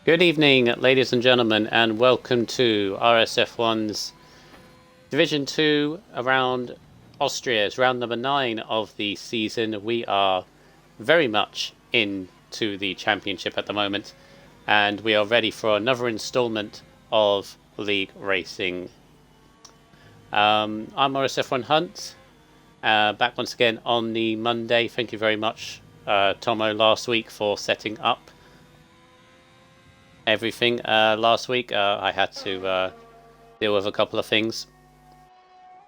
Good evening, ladies and gentlemen, and welcome to RSF1's Division 2 around Austria's round number 9 of the season. We are very much into the championship at the moment, and we are ready for another installment of league racing. I'm RSF1 Hunt, back once again on the Monday. Thank you very much, Tomo, last week for setting up everything. Last week I had to deal with a couple of things.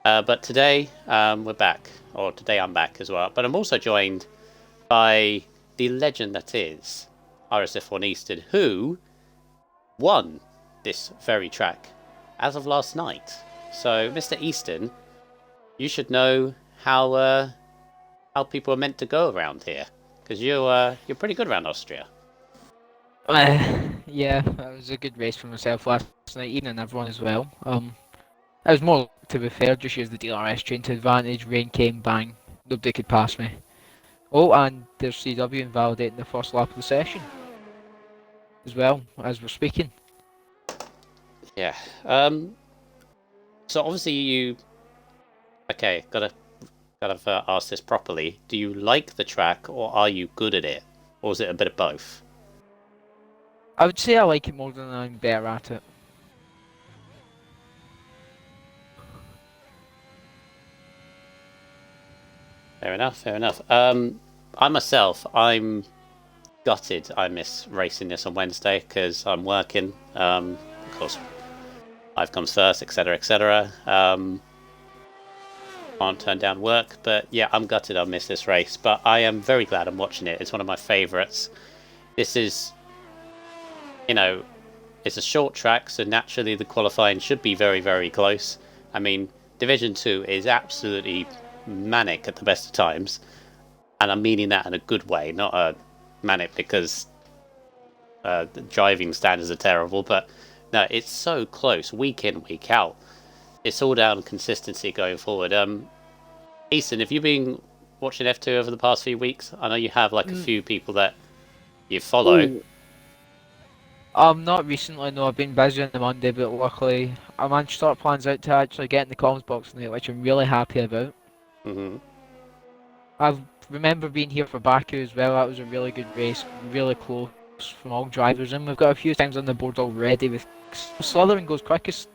But today we're back, or today I'm back as well. But I'm also joined by the legend that is RSF1 Eastern, who won this very track as of last night. So, Mr. Eastern, you should know how people are meant to go around here, because you're pretty good around Austria. Yeah, it was a good race for myself last night, Ian and everyone as well. It was more, to be fair, just used the DRS train to advantage. Rain came, bang, nobody could pass me. Oh, and there's CW invalidating the first lap of the session as well as we're speaking. Yeah. So obviously you. Okay, gotta ask this properly. Do you like the track, or are you good at it, or is it a bit of both? I would say I like it more than I'm better at it. Fair enough. Fair enough. I myself, I'm gutted. I miss racing this on Wednesday because I'm working. Of course, life comes first, etc., etc. Can't turn down work, but yeah, I'm gutted. I miss this race, but I am very glad I'm watching it. It's one of my favourites. This is, it's a short track, so naturally the qualifying should be very, very close. I mean, Division 2 is absolutely manic at the best of times, and I'm meaning that in a good way, not a manic because the driving standards are terrible, but no, it's so close week in, week out. It's all down consistency going forward. Easton, have you been watching F2 over the past few weeks? I know you have like a few people that you follow. Oh, not recently, no, I've been busy on the Monday, but luckily I managed to sort plans out to actually get in the comms box tonight, which I'm really happy about. Mm-hmm. I remember being here for Baku as well. That was a really good race, really close from all drivers, and we've got a few times on the board already. With Slytherin goes quickest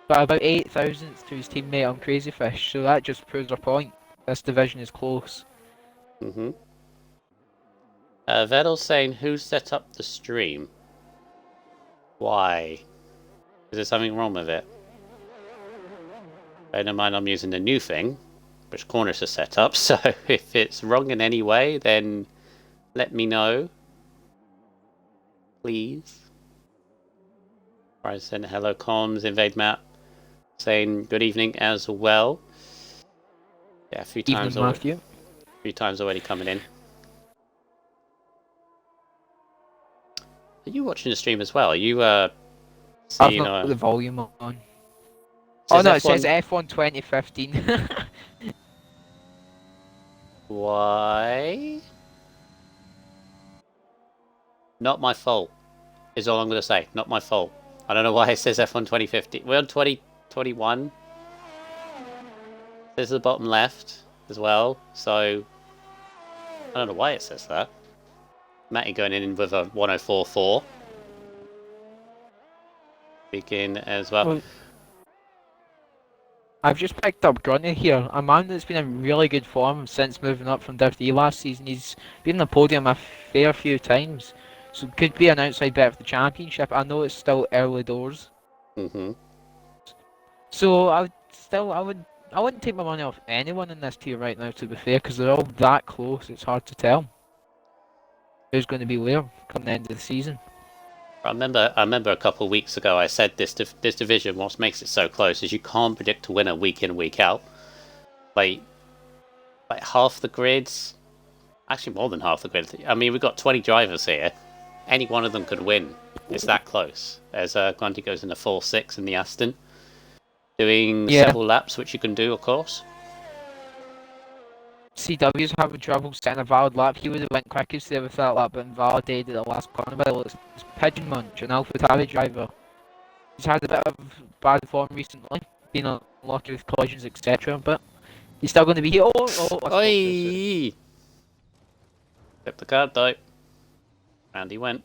by about 8 thousandths to his teammate on Crazy Fish, so that just proves our point. This division is close. Mm-hmm. Vedel's saying, who set up the stream? Why? Is there something wrong with it? Bear in mind I'm using the new thing, which Cornish has set up, so if it's wrong in any way, then let me know. Please. Alright, send hello comms, invade map, saying good evening as well. Yeah, a few Evening, times Matthew. already coming in. Are you watching the stream as well? Are you I've seeing not got the volume on. Oh says no, it says F1? F1 2015. Why? Not my fault, is all I'm going to say. Not my fault. I don't know why it says F1 2050. We're on 2021. There's the bottom left as well, so I don't know why it says that. Matty going in with a 1044. Begin as well. Well, I've just picked up Grunty here, a man that's been in really good form since moving up from Div D last season. He's been on the podium a fair few times, so could be an outside bet for the championship. I know it's still early doors, Mm-hmm. so I wouldn't take my money off anyone in this tier right now. To be fair, because they're all that close, it's hard to tell who's going to be where come the end of the season. I remember a couple of weeks ago I said this division. What makes it so close is you can't predict a winner week in week out. Like half the grids, actually more than half the grid. I mean, we've got 20 drivers here. Any one of them could win. It's that close. As Grundy goes in the 4-6 in the Aston, doing Yeah. several laps, which you can do, of course. CW's having trouble setting a valid lap. He would have went quickest there with that lap, but invalidated at the last corner. But it's Pigeon Munch, an AlphaTauri driver. He's had a bit of bad form recently, been unlucky with collisions, etc. But he's still going to be here. Oi! Flip the card though. Round he went.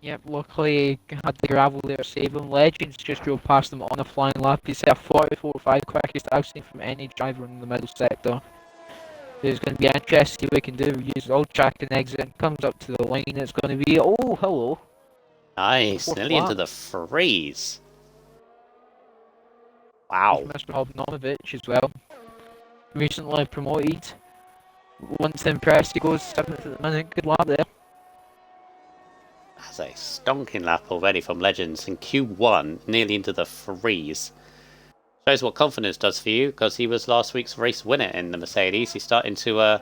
Yep, luckily he had the gravel there to save him. Legends just drove past him on a flying lap. He's set a 44.5 quickest I've seen from any driver in the middle sector. It's going to be interesting what we can do. Use all track and exit and comes up to the line. It's going to be, oh, hello. Nice, nearly into the freeze. Wow. Mr. Hobnomovich as well. Recently promoted. Once impressed, he goes 7th at the minute. Good lap there. That's a stonking lap already from Legends in Q1, nearly into the freeze. Shows what confidence does for you, because he was last week's race winner in the Mercedes. He's starting to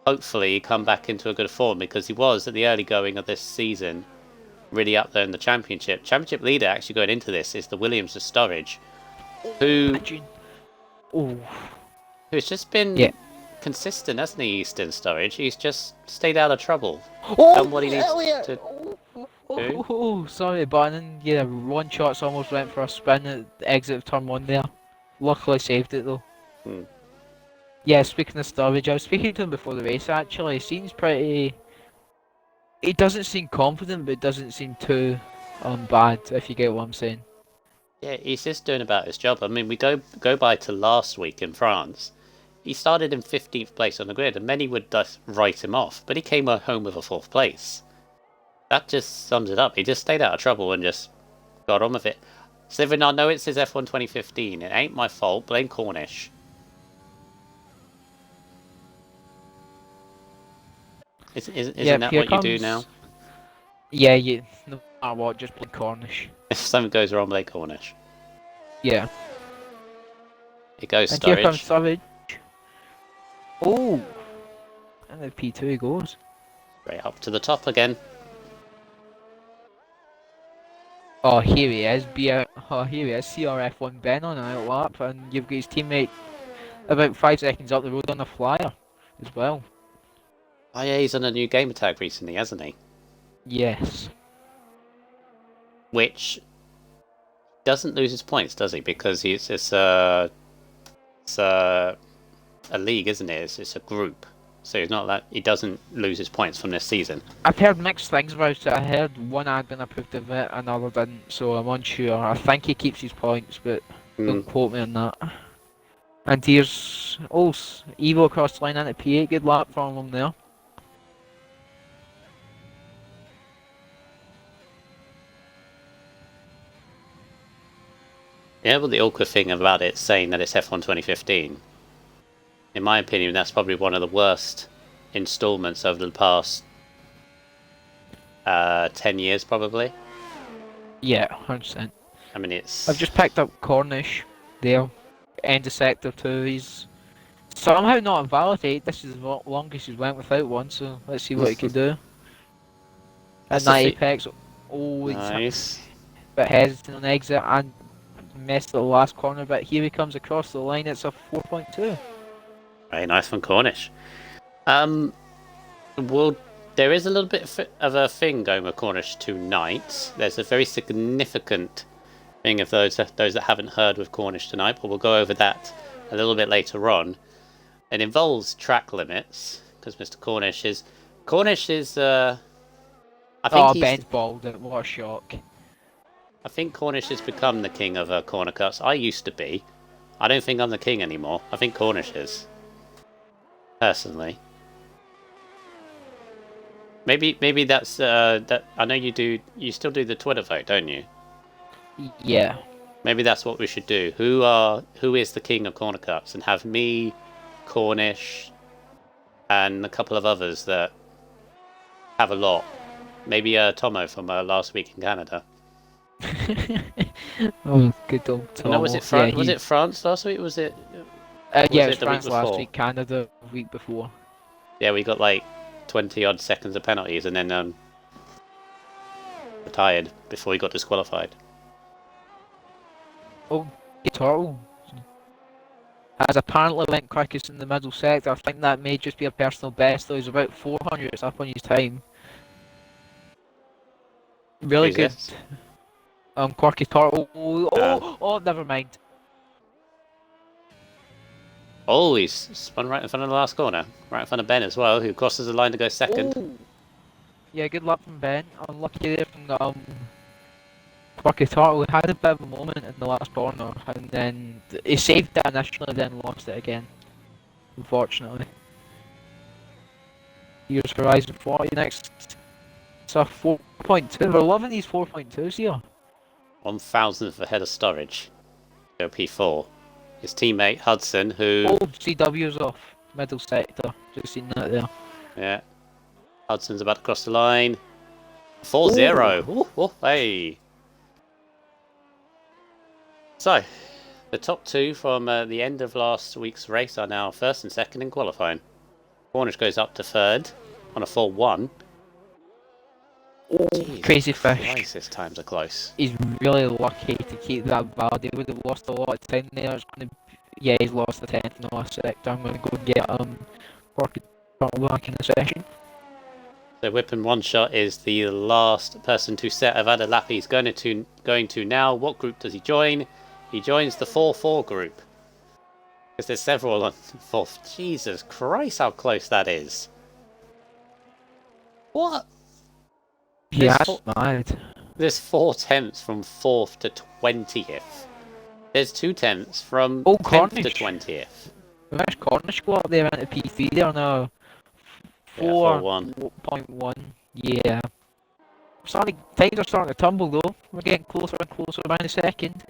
hopefully come back into a good form, because he was at the early going of this season really up there in the championship. Championship leader actually going into this is the Williams of Sturridge, who's just been consistent, hasn't he, Easton Sturridge? He's just stayed out of trouble. Done what he needs to do. Oh, sorry, Bannon. Yeah, one shot's almost went for a spin at the exit of turn 1 there. Luckily saved it though. Yeah, speaking of Sturridge, I was speaking to him before the race actually. He seems pretty... He doesn't seem confident, but it doesn't seem too bad, if you get what I'm saying. Yeah, he's just doing about his job. I mean, we go by to last week in France. He started in 15th place on the grid, and many would just write him off, but he came home with a 4th place. That just sums it up. He just stayed out of trouble and just got on with it. Sliverin, I know it says F1 2015. It ain't my fault. Blame Cornish. Isn't that what you do now? Yeah, no matter what, just blame Cornish. If something goes wrong, blame Cornish. Yeah. It goes And Sturridge. Here comes Sturridge. Oh! And the P2 he goes. Right up to the top again. Oh, here he is. CRF1 Ben on an out lap, and you've got his teammate about 5 seconds up the road on a flyer as well. Oh yeah, he's on a new gamer tag recently, hasn't he? Yes. Which doesn't lose his points, does he? Because it's a league, isn't it? It's a group, so he's not that he doesn't lose his points from this season. I've heard mixed things about it. I heard one admin approved of it, another didn't, so I'm unsure. I think he keeps his points, but don't quote me on that. And here's Evo across the line into P8. Good lap from him there. Yeah, but the awkward thing about it saying that it's F1 2015, in my opinion, that's probably one of the worst installments over the past 10 years, probably. Yeah, 100%. I mean, it's... I've just picked up Cornish there. End of sector 2. He's somehow not invalidated. This is the longest he's went without one, so let's see what he can do. And that apex. Oh, he's nice. a bit hesitant on exit and messed at the last corner, but here he comes across the line. It's a 4.2. Very nice from Cornish. Well, there is a little bit of a thing going with Cornish tonight. There's a very significant thing of those that haven't heard with Cornish tonight, but we'll go over that a little bit later on. It involves track limits, because Mr. Cornish is... I think Ben's bald. What a shock. I think Cornish has become the king of corner cuts. I used to be. I don't think I'm the king anymore. I think Cornish is. Personally. Maybe that's that. I know you do. You still do the Twitter vote, don't you? Yeah. Maybe that's what we should do. Who is the king of corner cuts, and have me, Cornish, and a couple of others that have a lot. Maybe Tomo from last week in Canada. Oh, good old Tomo. No, was it France? Was it France last week? Was it? Yeah, it was France last week. Canada the week before. Yeah, we got like 20 odd seconds of penalties, and then retired before he got disqualified. Oh, Turtle as apparently went quickest in the middle sector. I think that may just be a personal best, though. He's about 400 up on his time. Really Who's good. this? Quirky Turtle. Uh, Oh, never mind. Oh, he's spun right in front of the last corner. Right in front of Ben as well, who crosses the line to go second. Oh. Yeah, good luck from Ben. Unlucky there from the Quirky Turtle. He had a bit of a moment in the last corner, and then he saved it initially, then lost it again. Unfortunately. Here's Horizon 40 next. It's a 4.2. We're loving these 4.2s here. 1,000th ahead of Storage. Go P4. His teammate Hudson, who... Oh, CW's off. Middle sector. Just seen that there. Yeah. Hudson's about to cross the line. 4-0. Ooh, ooh, hey. So, the top two from the end of last week's race are now first and second in qualifying. Cornish goes up to third on a 4-1. Crazy fish. Christ, his times are close. He's really lucky to keep that valid. He would have lost a lot of time there. It's gonna be, yeah, he's lost the 10th in the last sector. I'm going to go and get Rocket back in the session. So Whipping One Shot is the last person to set. I've had a lap he's going to now. What group does he join? He joins the 4-4 group. Because there's several on fourth. Jesus Christ, how close that is. What? Yeah, that's mad. There's 4 tenths from 4th to 20th. There's 2 tenths from 10th Cornish. to 20th. We managed Cornish go up there into P3 there now. 4.1. Yeah. Times are starting to tumble though. We're getting closer and closer by the second.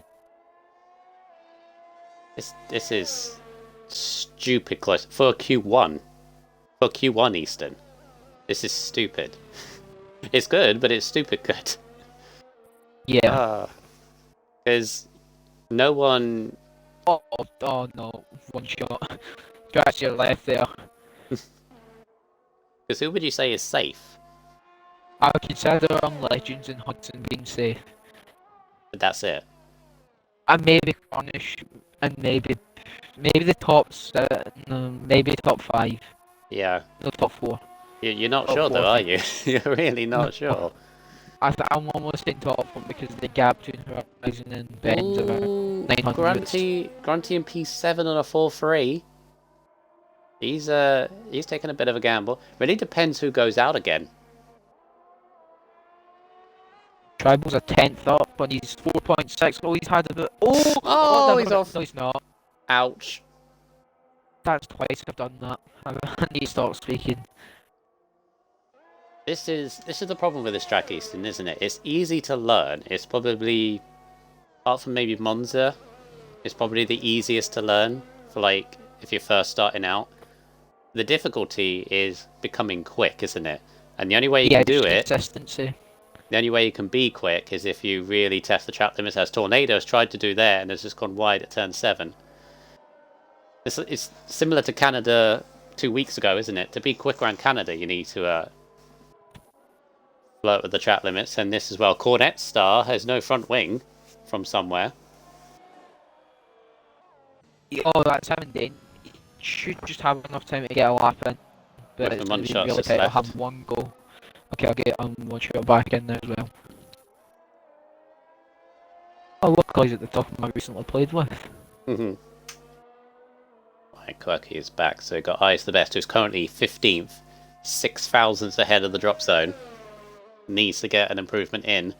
This is stupid close. For Q1. For Q1 Eastern. This is stupid. It's good, but it's stupid good. Yeah. Because no one... Oh no. One shot. Scratch your left there. Because who would you say is safe? I would consider Legends and Hudson being safe. But that's it. And maybe Cornish, and maybe the tops, maybe top 5. Yeah. No, top 4. You're not Top sure 4. though, are you? You're really not sure. I'm almost in top 1 because the gap between Horizon and Ben's about 900. Grunty and P7 on a 4-3. He's taking a bit of a gamble. Really depends who goes out again. Tribal's a 10th up, but he's 4.6. Oh, he's had a bit. Oh, he's off. No, he's not. Ouch. That's twice I've done that. I need to stop speaking. This is the problem with this track, Easton, isn't it? It's easy to learn. It's probably, apart from maybe Monza, it's probably the easiest to learn for like if you're first starting out. The difficulty is becoming quick, isn't it? And the only way you can do it, consistency. the only way you can be quick is if you really test the track limits, as Tornado's tried to do there and has just gone wide at turn 7. It's similar to Canada 2 weeks ago, isn't it? To be quick around Canada, you need to flirt with the track limits, and this as well. Cornet Star has no front wing from somewhere. Oh, that's having Dane. Should just have enough time to get a lap in. But it's going to be really tight. I'll have one go. Okay, I'll get one shot back in there as well. Oh, look, he's at the top of my recently played with. Right, Quirky is back, so we've got Ice the Best, who's currently 15th, 6 thousandths ahead of the drop zone. Needs to get an improvement in.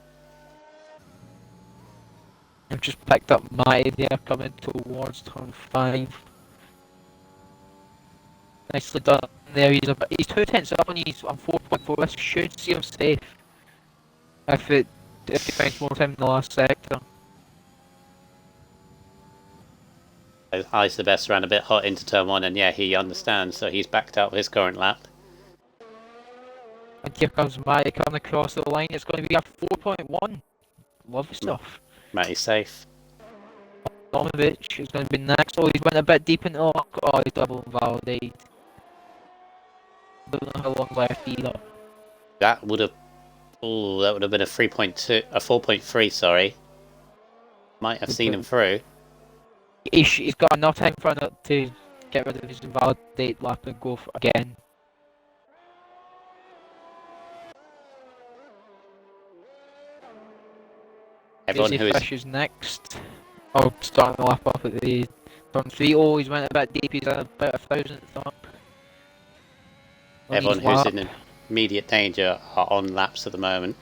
I've just picked up my there coming towards turn 5. Nicely done there. He's 2 tenths up on 4.4. This should see him safe. If he finds more time in the last sector. Ice the Best ran a bit hot into turn 1, and yeah, he understands, so he's backed out of his current lap. And here comes Matty coming across the line. It's going to be a 4.1. Lovely stuff. Matty's safe. Domovich is going to be next. Oh, he's went a bit deep into the lock. Oh, he's double invalidated. Don't know how long left either. That would have... Oh, that would have been a 3.2... A 4.3, sorry. Might have seen him through. He's got enough time for it to get rid of his invalidate lap and go for again. Everyone Crazy who is Fish is next. Oh, starting the lap off at the turn 3. Oh, he's went a bit deep, he's at about 1,000th up. everyone who's in immediate danger are on laps at the moment.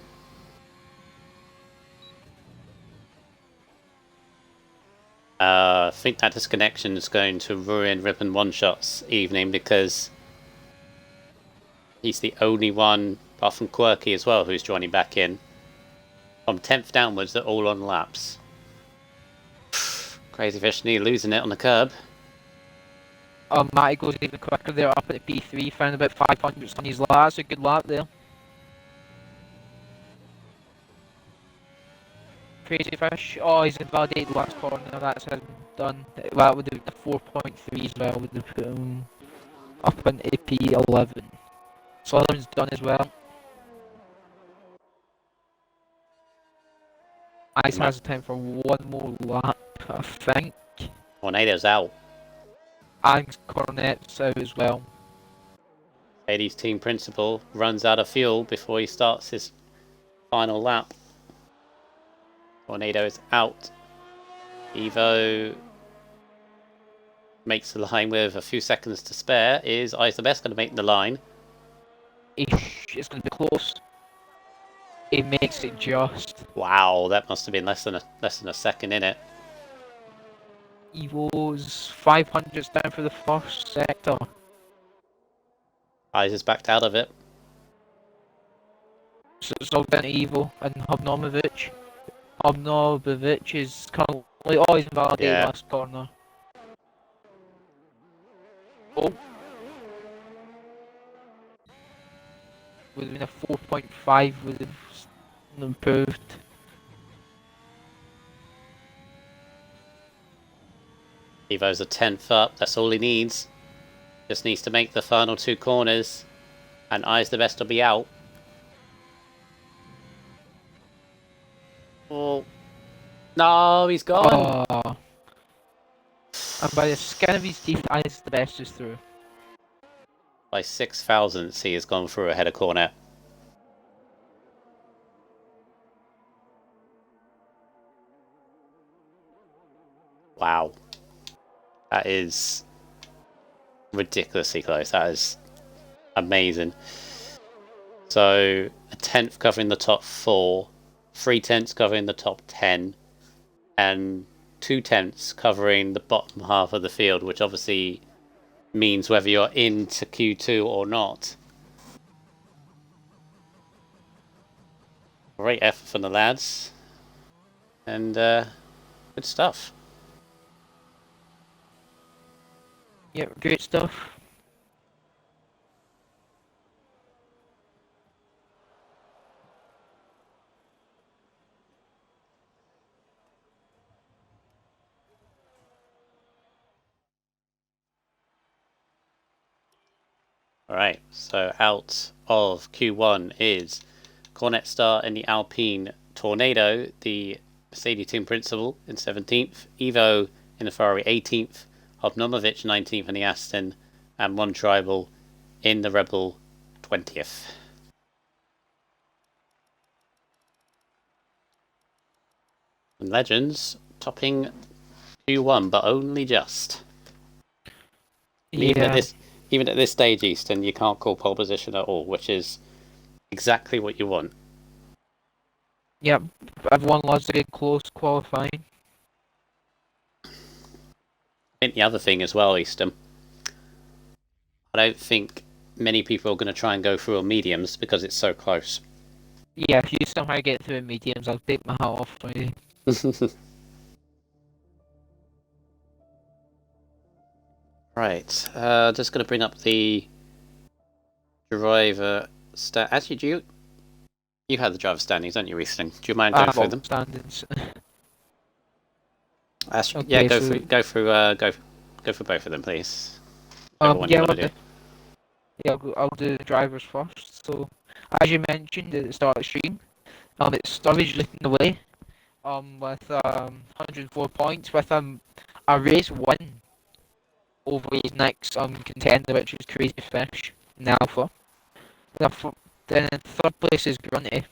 I think that disconnection is going to ruin Rip and One Shot's evening because he's the only one, apart from Quirky as well, who's joining back in. From 10th downwards, they're all on laps. Crazy Fish nearly losing it on the curb. Matty goes even quicker there, up at the P3, found about 500 on his lap. That's a good lap there. Crazy Fish. Oh, he's invalidated last corner. That's him done. That would have been a 4.3 as well. Would have put him up on P11. Slytherin's done as well. Ice has time for one more lap, I think. Tornado's out. And Cornet's out as well. Hades' team principal runs out of fuel before he starts his final lap. Tornado is out. Evo makes the line with a few seconds to spare. Is Ice the Best going to make the line? It's going to be close. It makes it just. Wow, that must have been less than a second in it. Evo's 500s down for the first sector. Ice is backed out of it. So it's all down to Evo and Hobnomovich. Hobnomovich is currently always invalidated last corner. Oh. Would have been a 4.5, would have improved. Evo's a 10th up, that's all he needs. Just needs to make the final two corners. And I's the Best will be out. Oh. No, he's gone! Oh. And by the skin of his teeth, I's the Best is through. By 6 thousandths he has gone through ahead of Cornet. Wow. That is ridiculously close. That is amazing. So, a 10th covering the top 4, 3/10 covering the top 10, and 2/10 covering the bottom half of the field, which obviously means whether you're into Q2 or not. Great effort from the lads. And good stuff. Yep, great stuff. Alright, so out of Q1 is Cornet Star in the Alpine Tornado, the Mercedes team principal in 17th, Evo in the Ferrari 18th, Hobnomovich 19th in the Aston, and One Tribal in the Rebel 20th. And Legends topping Q1, but only just. Yeah. Even at this stage, Easton, you can't call pole position at all, which is exactly what you want. Yep, everyone loves to get close qualifying. I think the other thing as well, Easton, I don't think many people are going to try and go through on mediums because it's so close. Yeah, if you somehow get through mediums, I'll take my hat off for you. Right, just going to bring up the driver Actually, you had the driver standings, don't you, Easton? Do you mind going through them? Standings. Okay, yeah, go through both of them, please. I'll do the drivers first. So, as you mentioned at the start of the stream, it's Sturridge leading the way, with 104 points, with a a race win over his next contender, which is Crazy Fish in the Alpha. Then in third place is Grunty.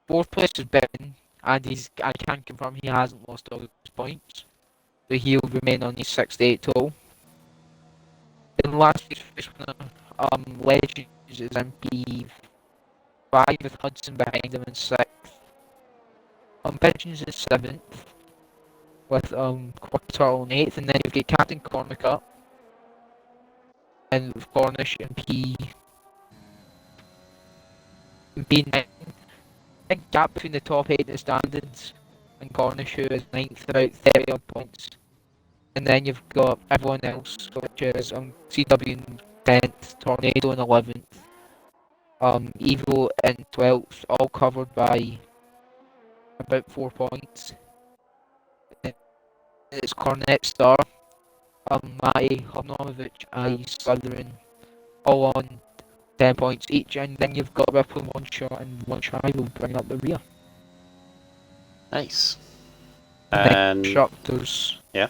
Fourth place is Ben, and I can confirm he hasn't lost all his points, so he'll remain on his 68 total. In last week's race winner, Legends is in P5 with Hudson behind him in 6th. Pigeons is 7th with Quartal in 8th, and then you've got Captain Cornicup and Cornish in P9. Big gap between the top 8 in the standings and Cornish, who is 9th, about 30 odd points. And then you've got everyone else, which is CW in 10th, Tornado in 11th, Evo in 12th, all covered by about 4 points. It's Cornet Star, Matty, Hobnomovich, Ice, Slytherin, all on 10 points each, and then you've got Ripple, One Shot, and One Shy will bring up the rear. Nice. And Constructors. Yeah.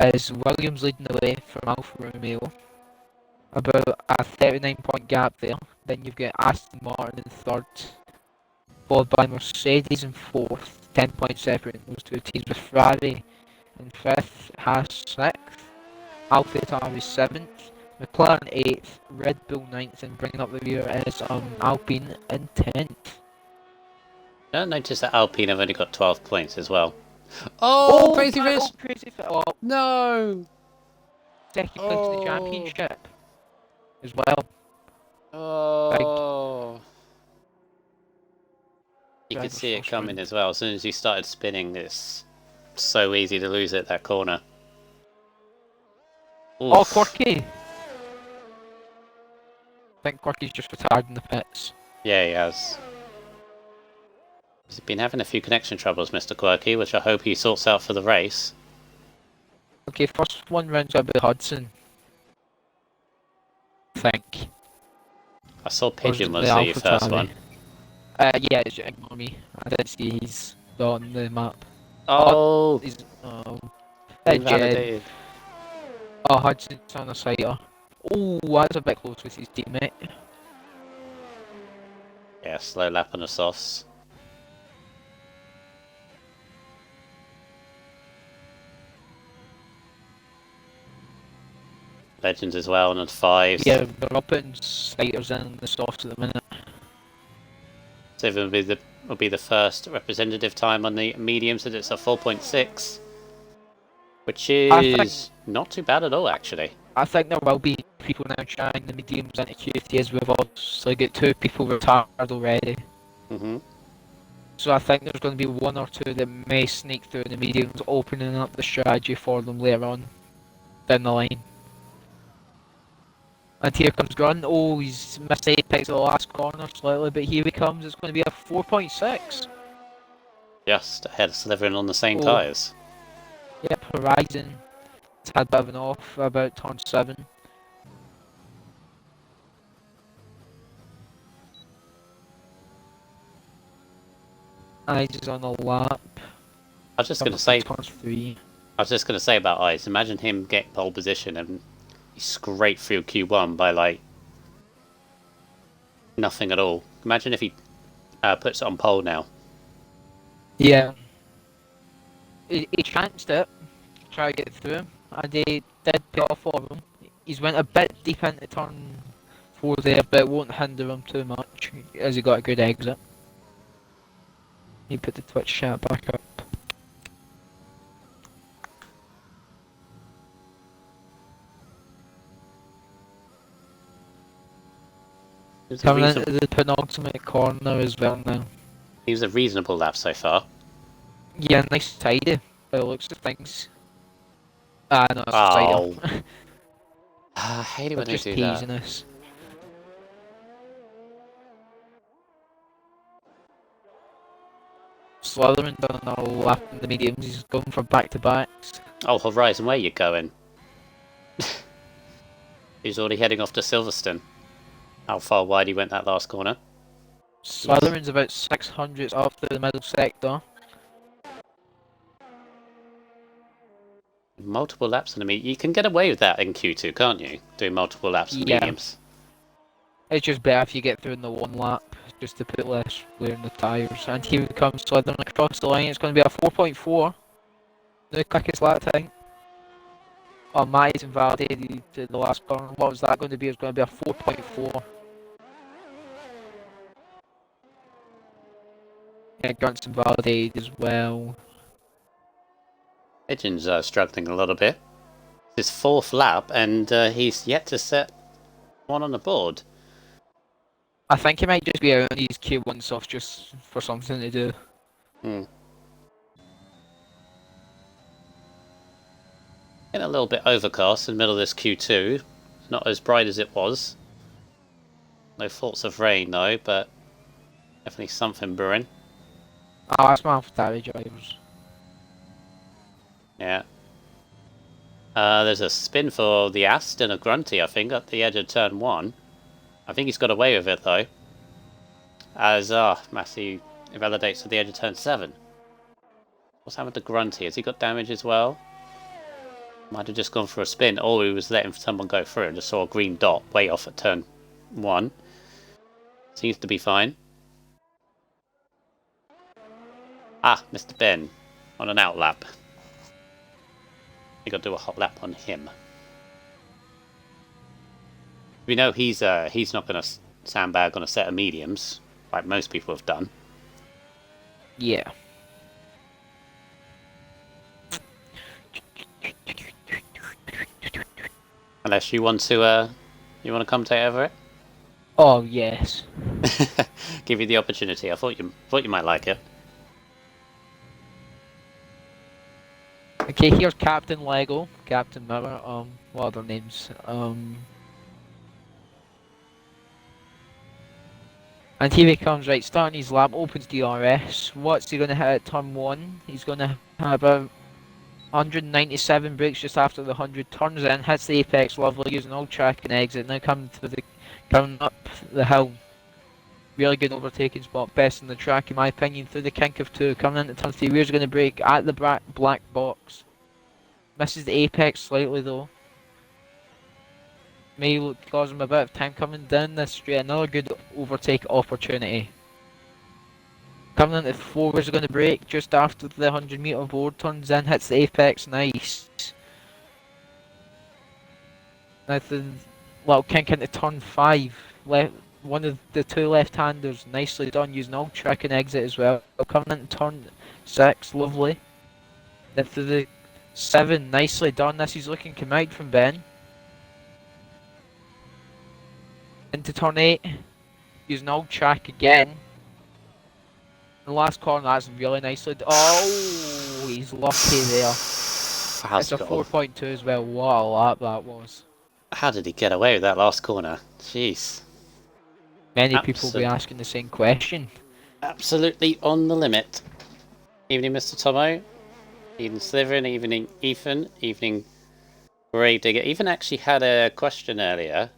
Is Williams leading the way from Alfa Romeo. About a 39-point gap there. Then you've got Aston Martin in 3rd, followed by Mercedes in 4th, 10 points separating those two teams, with Ferrari in 5th, Haas 6th, Alfa Tauri 7th, McLaren 8th, Red Bull 9th, and bringing up the rear is Alpine in 10th. I noticed that Alpine have only got 12 points as well. Oh, Crazy Fish! Crazy Fish! Oh, no! second place in the championship as well. Oh. You could see it coming as well. As soon as you started spinning, it's so easy to lose it, that corner. Oof. Oh, Quirky! I think Quirky's just retired in the pits. Yeah, he has. He's been having a few connection troubles, Mr. Quirky, which I hope he sorts out for the race. Okay, first one rounds up with Hudson. I think. I saw Pigeon was the first one. Yeah, ignore me. I didn't see he's on the map. Oh! Invalidated. Oh, Hudson's on the sighter. Oh, that's a bit close with his teammate. Yeah, slow lap on the softs. Legends as well on the 5s. Yeah, they're up in sighters in the softs at the minute. So it will be the first representative time on the mediums, and it's a 4.6, which is not too bad at all, actually. I think there will be people now trying the mediums into QTs. We've obviously got 2 people retired already. So I think there's going to be 1 or 2 that may sneak through the mediums, opening up the strategy for them later on down the line. And here comes Grunt. Oh, he's missed apex at the last corner slightly, but here he comes. It's going to be a 4.6. Just ahead of Slytherin on the same tyres. Yep, Horizon. It's had a bit of an off about turn 7. Eyes is on a lap. I was just going to say. Turn 3. I was just going to say about Eyes. Imagine him getting pole position and he scraped through Q1 by like nothing at all. Imagine if he puts it on pole now. Yeah. He chanced it, try to get through, and he did pay off for him. He's went a bit deep into turn 4 there, but it won't hinder him too much, as he got a good exit. He put the Twitch chat back up. Coming into the penultimate corner as well now. He was a reasonable lap so far. Yeah, nice tidy by the looks of things. No, it's a tighter. I hate it when they just do teasing that. us. Slytherin done another lap in the mediums, he's going for back-to-backs. Oh, Horizon, where are you going? He's already heading off to Silverstone. How far wide he went that last corner. Slytherin's about 600 off the middle sector. Multiple laps on the medium. You can get away with that in Q2, can't you? Doing multiple laps on the Yeah. mediums. It's just better if you get through in the one lap, just to put less wear on the tyres. And here we come sliding across the line. It's going to be a 4.4. The quickest lap time. Oh, Matty's invalidated to the last corner. What was that going to be? It's going to be a 4.4. Yeah, Grunt's invalidated as well. Pigeon's struggling a little bit. His fourth lap, and he's yet to set one on the board. I think he might just be out on his Q1 stuff just for something to do. Getting a little bit overcast in the middle of this Q2. It's not as bright as it was. No thoughts of rain though, but definitely something brewing. Oh, that's my Ferrari drivers. Yeah. There's a spin for the Aston of Grunty, I think, at the edge of turn 1. I think he's got away with it though. As Massey invalidates at the edge of turn 7. What's happened to Grunty? Has he got damage as well? Might have just gone for a spin, or he was letting someone go through and just saw a green dot way off at turn 1. Seems to be fine. Ah, Mr. Ben on an out lap. We got to do a hot lap on him. We know he's not going to sandbag on a set of mediums like most people have done. Yeah. Unless you want to commentate over it. Oh yes. Give you the opportunity. I thought you might like it. Okay, here's Captain Lego, Captain Mirror, what are their names? And here he comes, right, starting his lap, opens DRS. What's he going to hit at turn 1? He's going to have about 197 brakes just after the 100, turns in, hits the apex, lovely, using all track and exit, now coming up the hill. Really good overtaking spot, best in the track in my opinion, through the kink of 2, coming into turn 3, rear's going to brake at the black box. Misses the apex slightly though. May cause him a bit of time coming down this straight, another good overtake opportunity. Coming into 4, where's going to brake just after the 100-meter board, turns in, hits the apex, nice. Now the little kink into turn 5, one of the 2 left-handers, nicely done, using all track and exit as well. Coming into turn 6, lovely. Then through the 7, nicely done, this is looking command from Ben. Into turn 8, using all track again. The last corner, that's really nicely done. Oh, he's lucky there. It's a 4.2 as well, what a lap that was. How did he get away with that last corner? Jeez. Many people will be asking the same question. Absolutely on the limit. Evening, Mr. Tomo. Evening, Slytherin. Evening, Ethan. Evening, Gravedigger. Ethan actually had a question earlier.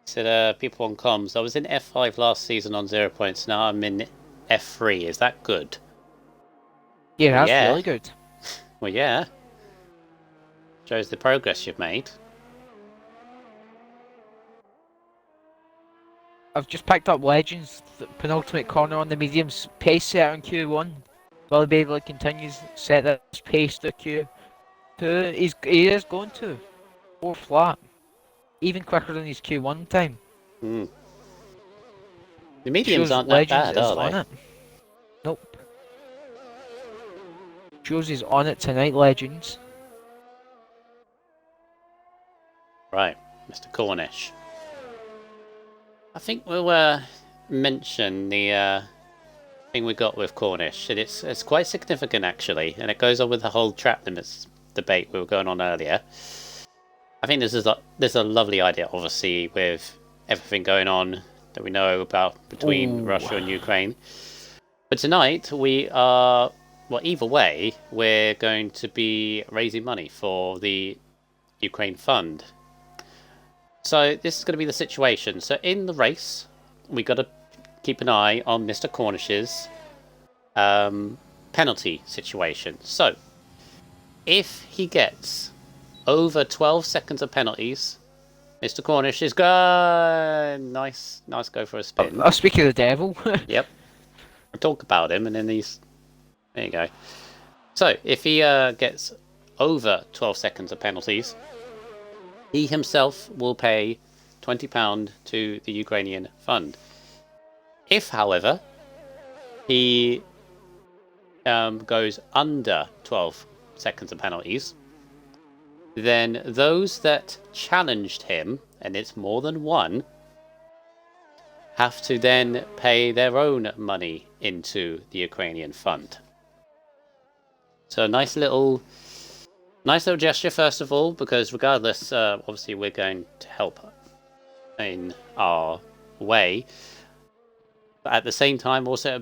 He said, people on comms, I was in F5 last season on 0 points, now I'm in F3. Is that good? Yeah, that's really good. Well, yeah. Shows the progress you've made. I've just picked up Legends, the penultimate corner on the mediums, pace set on Q1. Will he be able to continue set this pace to Q2? He is going to. 4th lap. Even quicker than his Q1 time. The mediums aren't that bad, are they? Nope. Shows he's on it tonight, Legends. Right, Mr. Cornish. I think we'll mention the thing we got with Cornish. It's quite significant actually, and it goes on with the whole track limits debate we were going on earlier. I think this is a lovely idea, obviously, with everything going on that we know about between Russia and Ukraine. But tonight we are, well, either way, we're going to be raising money for the Ukraine Fund. So this is going to be the situation. So in the race, we got to keep an eye on Mr. Cornish's penalty situation. So If he gets over 12 seconds of penalties, Mr. Cornish is gone. Nice go for a spin. I'll speak of the devil. Yep. I'll talk about him, and then he's... There you go. So, if he gets over 12 seconds of penalties, he himself will pay £20 to the Ukrainian fund. If, however, he goes under 12 seconds of penalties, then those that challenged him, and it's more than one, have to then pay their own money into the Ukrainian fund. So a nice little gesture, first of all, because regardless, obviously we're going to help in our way, but at the same time also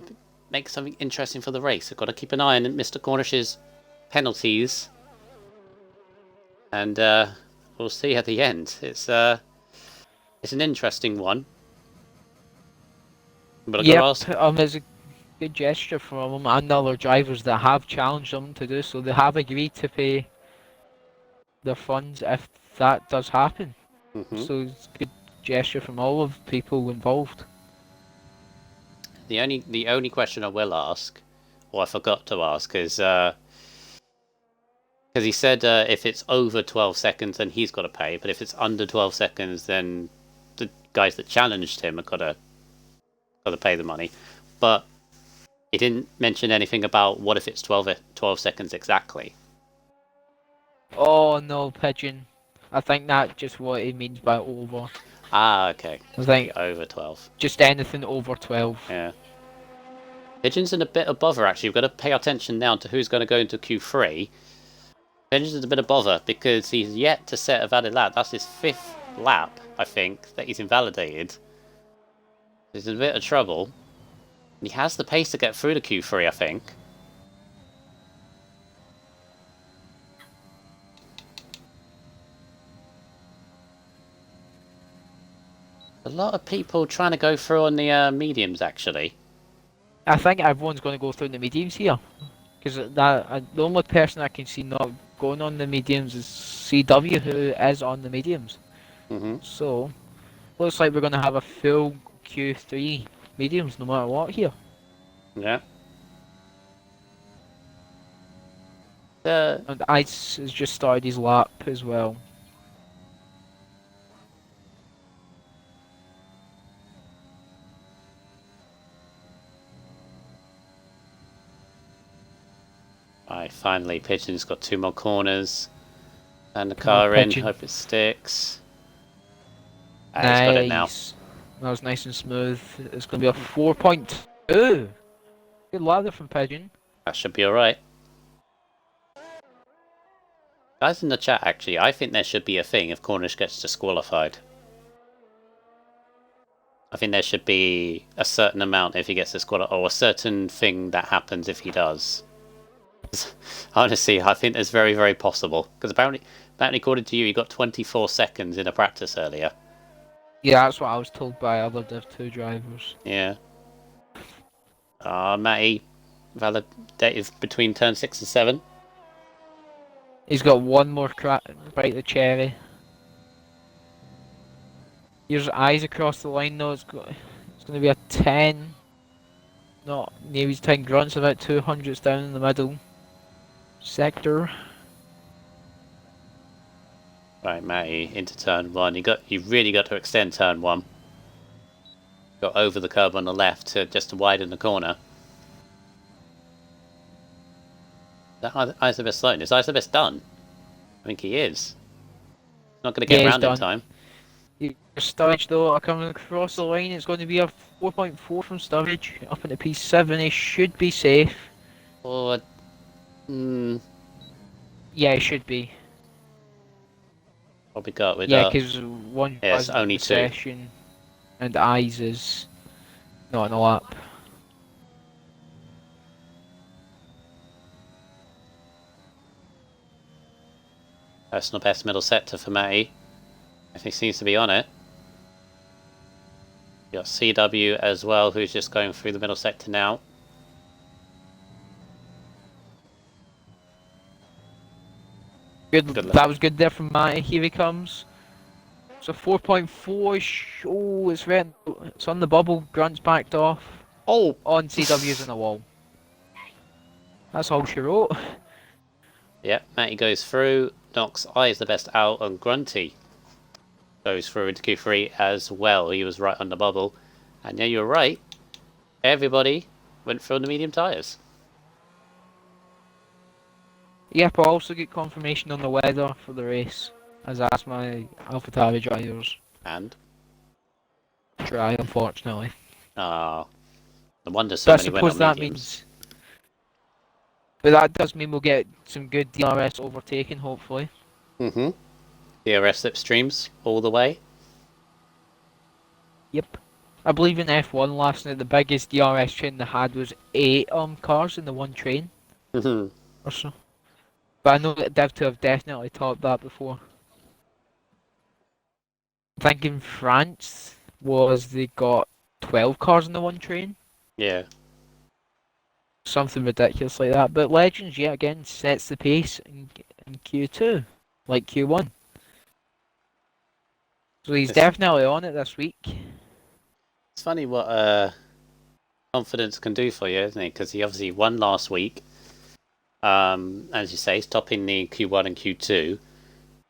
make something interesting for the race. I've got to keep an eye on Mr. Cornish's penalties, and we'll see at the end. It's an interesting one. But It's a good gesture from him and other drivers that have challenged him to do so. They have agreed to pay their funds if that does happen. So it's a good gesture from all of the people involved. The only question I will ask, or I forgot to ask, is because he said if it's over 12 seconds, then he's got to pay. But if it's under 12 seconds, then the guys that challenged him have got to pay the money. But he didn't mention anything about what if it's 12 seconds exactly. Oh no, Pigeon. I think that's just what he means by over. Ah, okay. I think over 12. just anything over 12. Yeah. Pigeon's in a bit of bother, actually. We've got to pay attention now to who's going to go into Q3. Pigeon's in a bit of bother because he's yet to set a valid lap. That's his 5th lap, I think, that he's invalidated. He's in a bit of trouble. He has the pace to get through to Q3, I think. A lot of people trying to go through on the mediums, actually. I think everyone's going to go through the mediums here. Because the only person I can see not going on the mediums is CW, who is on the mediums. So, looks like we're going to have a full Q3 mediums no matter what here. Yeah. And Ice has just started his lap as well. Right, finally, Pigeon's got 2 more corners. And the car in, hope it sticks. He's got it now. That was nice and smooth. It's going to be a 4.2. Good ladder from Pigeon. That should be alright. Guys in the chat, actually, I think there should be a thing if Cornish gets disqualified. I think there should be a certain amount if he gets disqualified, or a certain thing that happens if he does. Honestly, I think it's very, very possible. Because apparently, according to you, you got 24 seconds in a practice earlier. Yeah, that's what I was told by other Div 2 drivers. Yeah. Matty, validated between turn 6 and 7. He's got one more bite the cherry. Here's Eyes across the line though. It's going to be a 10. Not near his 10 grunts, about 200s down in the middle sector. Right, Matty into turn 1. You really got to extend turn 1. Got over the curb on the left just to widen the corner. Is that Isabeth Sloan? Is Isabeth done? I think he is. Not going to get around in time. Sturridge though are coming across the line. It's going to be a 4.4 from Sturridge up into P7. He should be safe. Or, yeah, he should be. What we got with because one it's only 2. Session and Eyes is not in a lap. Personal best middle sector for Matty. I think he seems to be on it. You got CW as well, who's just going through the middle sector now. Good. Good luck. That was good there from Matty. Here he comes. So 4.4. Oh, it's right. It's on the bubble. Grunt's backed off. Oh! On CW's on the wall. That's all she wrote. Yep, Matty goes through. Knocks I is the best out, and Grunty goes through into Q3 as well. He was right on the bubble. And yeah, you're right. Everybody went through on the medium tyres. Yep, I also get confirmation on the weather for the race, as I asked my AlphaTauri drivers. And? Dry, unfortunately. Ah. No wonder so But I many went suppose on that mediums. means... But that does mean we'll get some good DRS overtaking, hopefully. Mm-hmm. DRS slipstreams all the way. Yep. I believe in F1 last night, the biggest DRS train they had was 8 cars in the one train, Mm-hmm. or so. But I know that Div2 have definitely topped that before. I think in France they got 12 cars in the one train. Yeah. Something ridiculous like that. But Legends, yet again, sets the pace in Q2, like Q1. So he's definitely on it this week. It's funny what confidence can do for you, isn't it? Because he obviously won last week. As you say, he's topping the Q1 and Q2.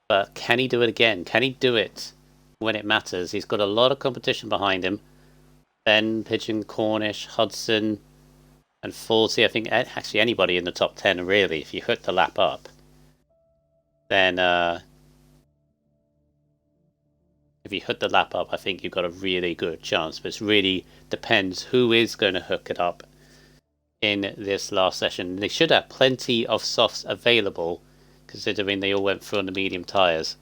But can he do it again? Can he do it when it matters? He's got a lot of competition behind him. Ben, Pigeon, Cornish, Hudson, and Forsey. I think actually anybody in the top 10, really, if you hook the lap up. Then, if you hook the lap up, I think you've got a really good chance. But it really depends who is going to hook it up in this last session. They should have plenty of softs available, considering they all went through on the medium tyres.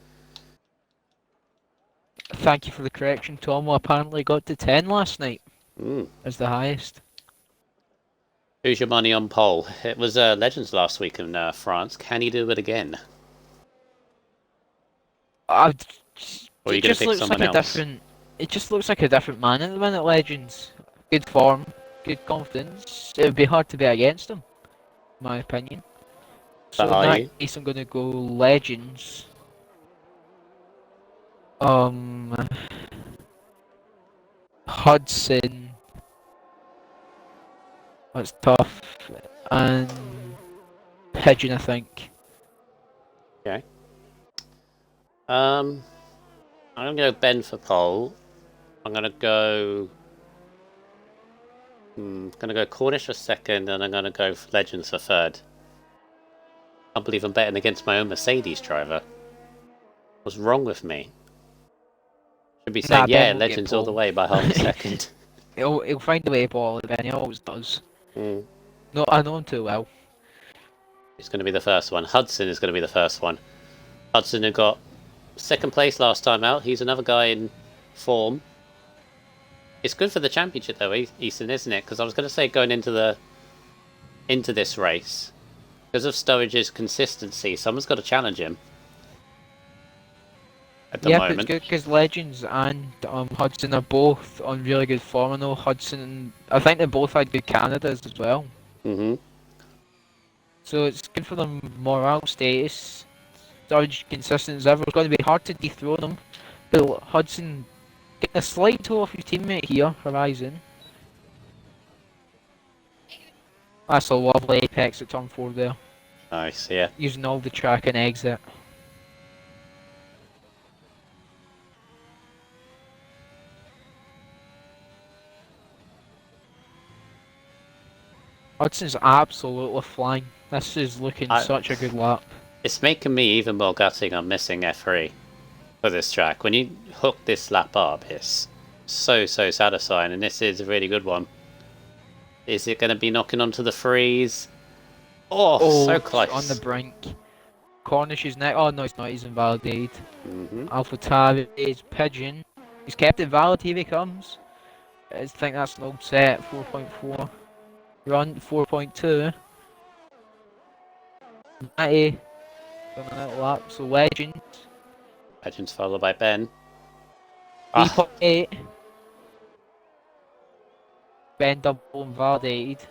Thank you for the correction. Tomo apparently got to 10 last night as the highest. Who's your money on pole? It was Legends last week in France. Can he do it again? Or are you going to pick someone else? It just looks like a different man at the minute, Legends. Good form, good confidence. It would be hard to be against him, in my opinion. So in that case, I'm going to go Legends. Hudson. That's tough. And Pigeon, I think. Okay. I'm going to go Ben for pole. I'm going to go... going to go Cornish for second, and I'm going to go for Legends for third. I can't believe I'm betting against my own Mercedes driver. What's wrong with me? Should be saying, yeah, Legends all the way by half a second. He'll find a way to ball it, Ben. He always does. No, I know him too well. He's going to be the first one. Hudson is going to be the first one. Hudson who got second place last time out. He's another guy in form. It's good for the championship though, Easton, isn't it? Because I was going to say going into this race, because of Sturridge's consistency, someone's got to challenge him. At the moment. It's good because Legends and Hudson are both on really good form. I know Hudson, I think they both had good Canadas as well. So it's good for them morale status. Sturridge consistent as ever. It's going to be hard to dethrone him. But Hudson getting a slight toe off his teammate here, Horizon. That's a lovely apex at turn 4 there. Nice, yeah. Using all the track and exit. Hudson's absolutely flying. This is looking such a good lap. It's making me even more gutting on missing F3 for this track. When you hook this lap up, it's so satisfying, and this is a really good one. Is it going to be knocking onto the freeze? Oh, so close. On the brink. Cornish is next. Oh no, it's not. He's invalidated. AlphaTauri is Pigeon. He's kept it valid. Here he comes. I think that's an old set. 4.4. Run 4.2. Matty. Done a little lap. So Legend. Legends followed by Ben. 3.8. Ben double invalidated.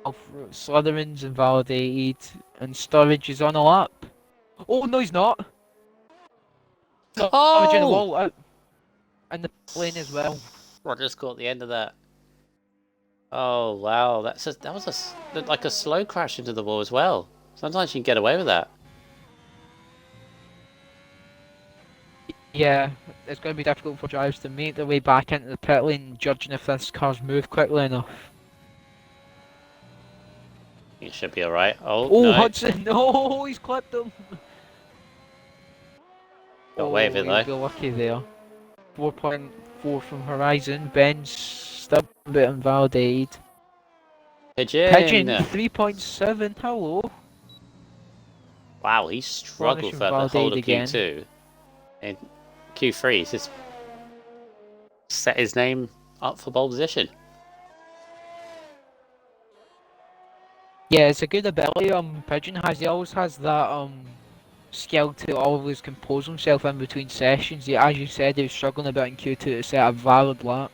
Slytherin's invalidated, and Sturridge is on a lap. Oh no, he's not. Sturridge in the Oh! wall out, and the lane as well. I just caught the end of that. Oh wow, that was like a slow crash into the wall as well. Sometimes you can get away with that. Yeah, it's going to be difficult for drivers to make their way back into the pit lane, judging if this car's moved quickly enough. It should be alright. Oh, Oh, no. Hudson! No, he's clipped him! Got away with it He'll though. be lucky there. 4.4 from Horizon. Ben's still a bit invalidated. Pigeon, Pigeon! 3.7. Hello. Wow, he struggled for the whole of again. Q2. In Q3, he's just set his name up for pole position. Yeah, it's a good ability Pigeon has. He always has that skill to always compose himself in between sessions. Yeah, as you said, he was struggling a bit in Q2 to set a valid lap.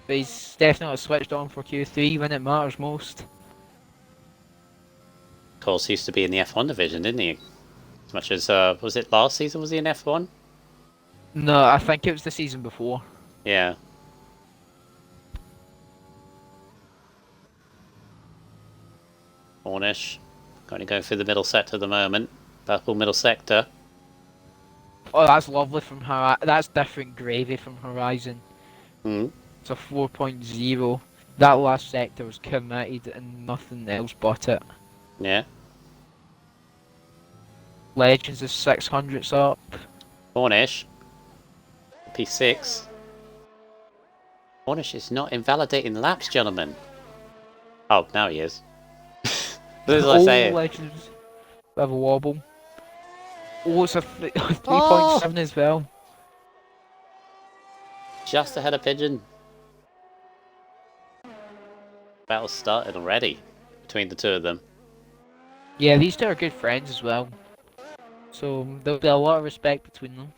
But he's definitely switched on for Q3 when it matters most. Of course, he used to be in the F1 division, didn't he? As much as, was it last season, was he in F1? No, I think it was the season before. Yeah. Cornish. Currently going through the middle sector at the moment. Purple middle sector. Oh, that's lovely from Horizon. That's different gravy from Horizon. Hmm. It's a 4.0. That last sector was committed and nothing else but it. Yeah. Legends is 600s up. Cornish. P6. Cornish is not invalidating laps, gentlemen. Oh, now he is. As I say. Legends. Bit of a wobble. Oh, it's a 3.7 as well. Just ahead of Pigeon. Battle started already between the two of them. Yeah, these two are good friends as well. So there'll be a lot of respect between them.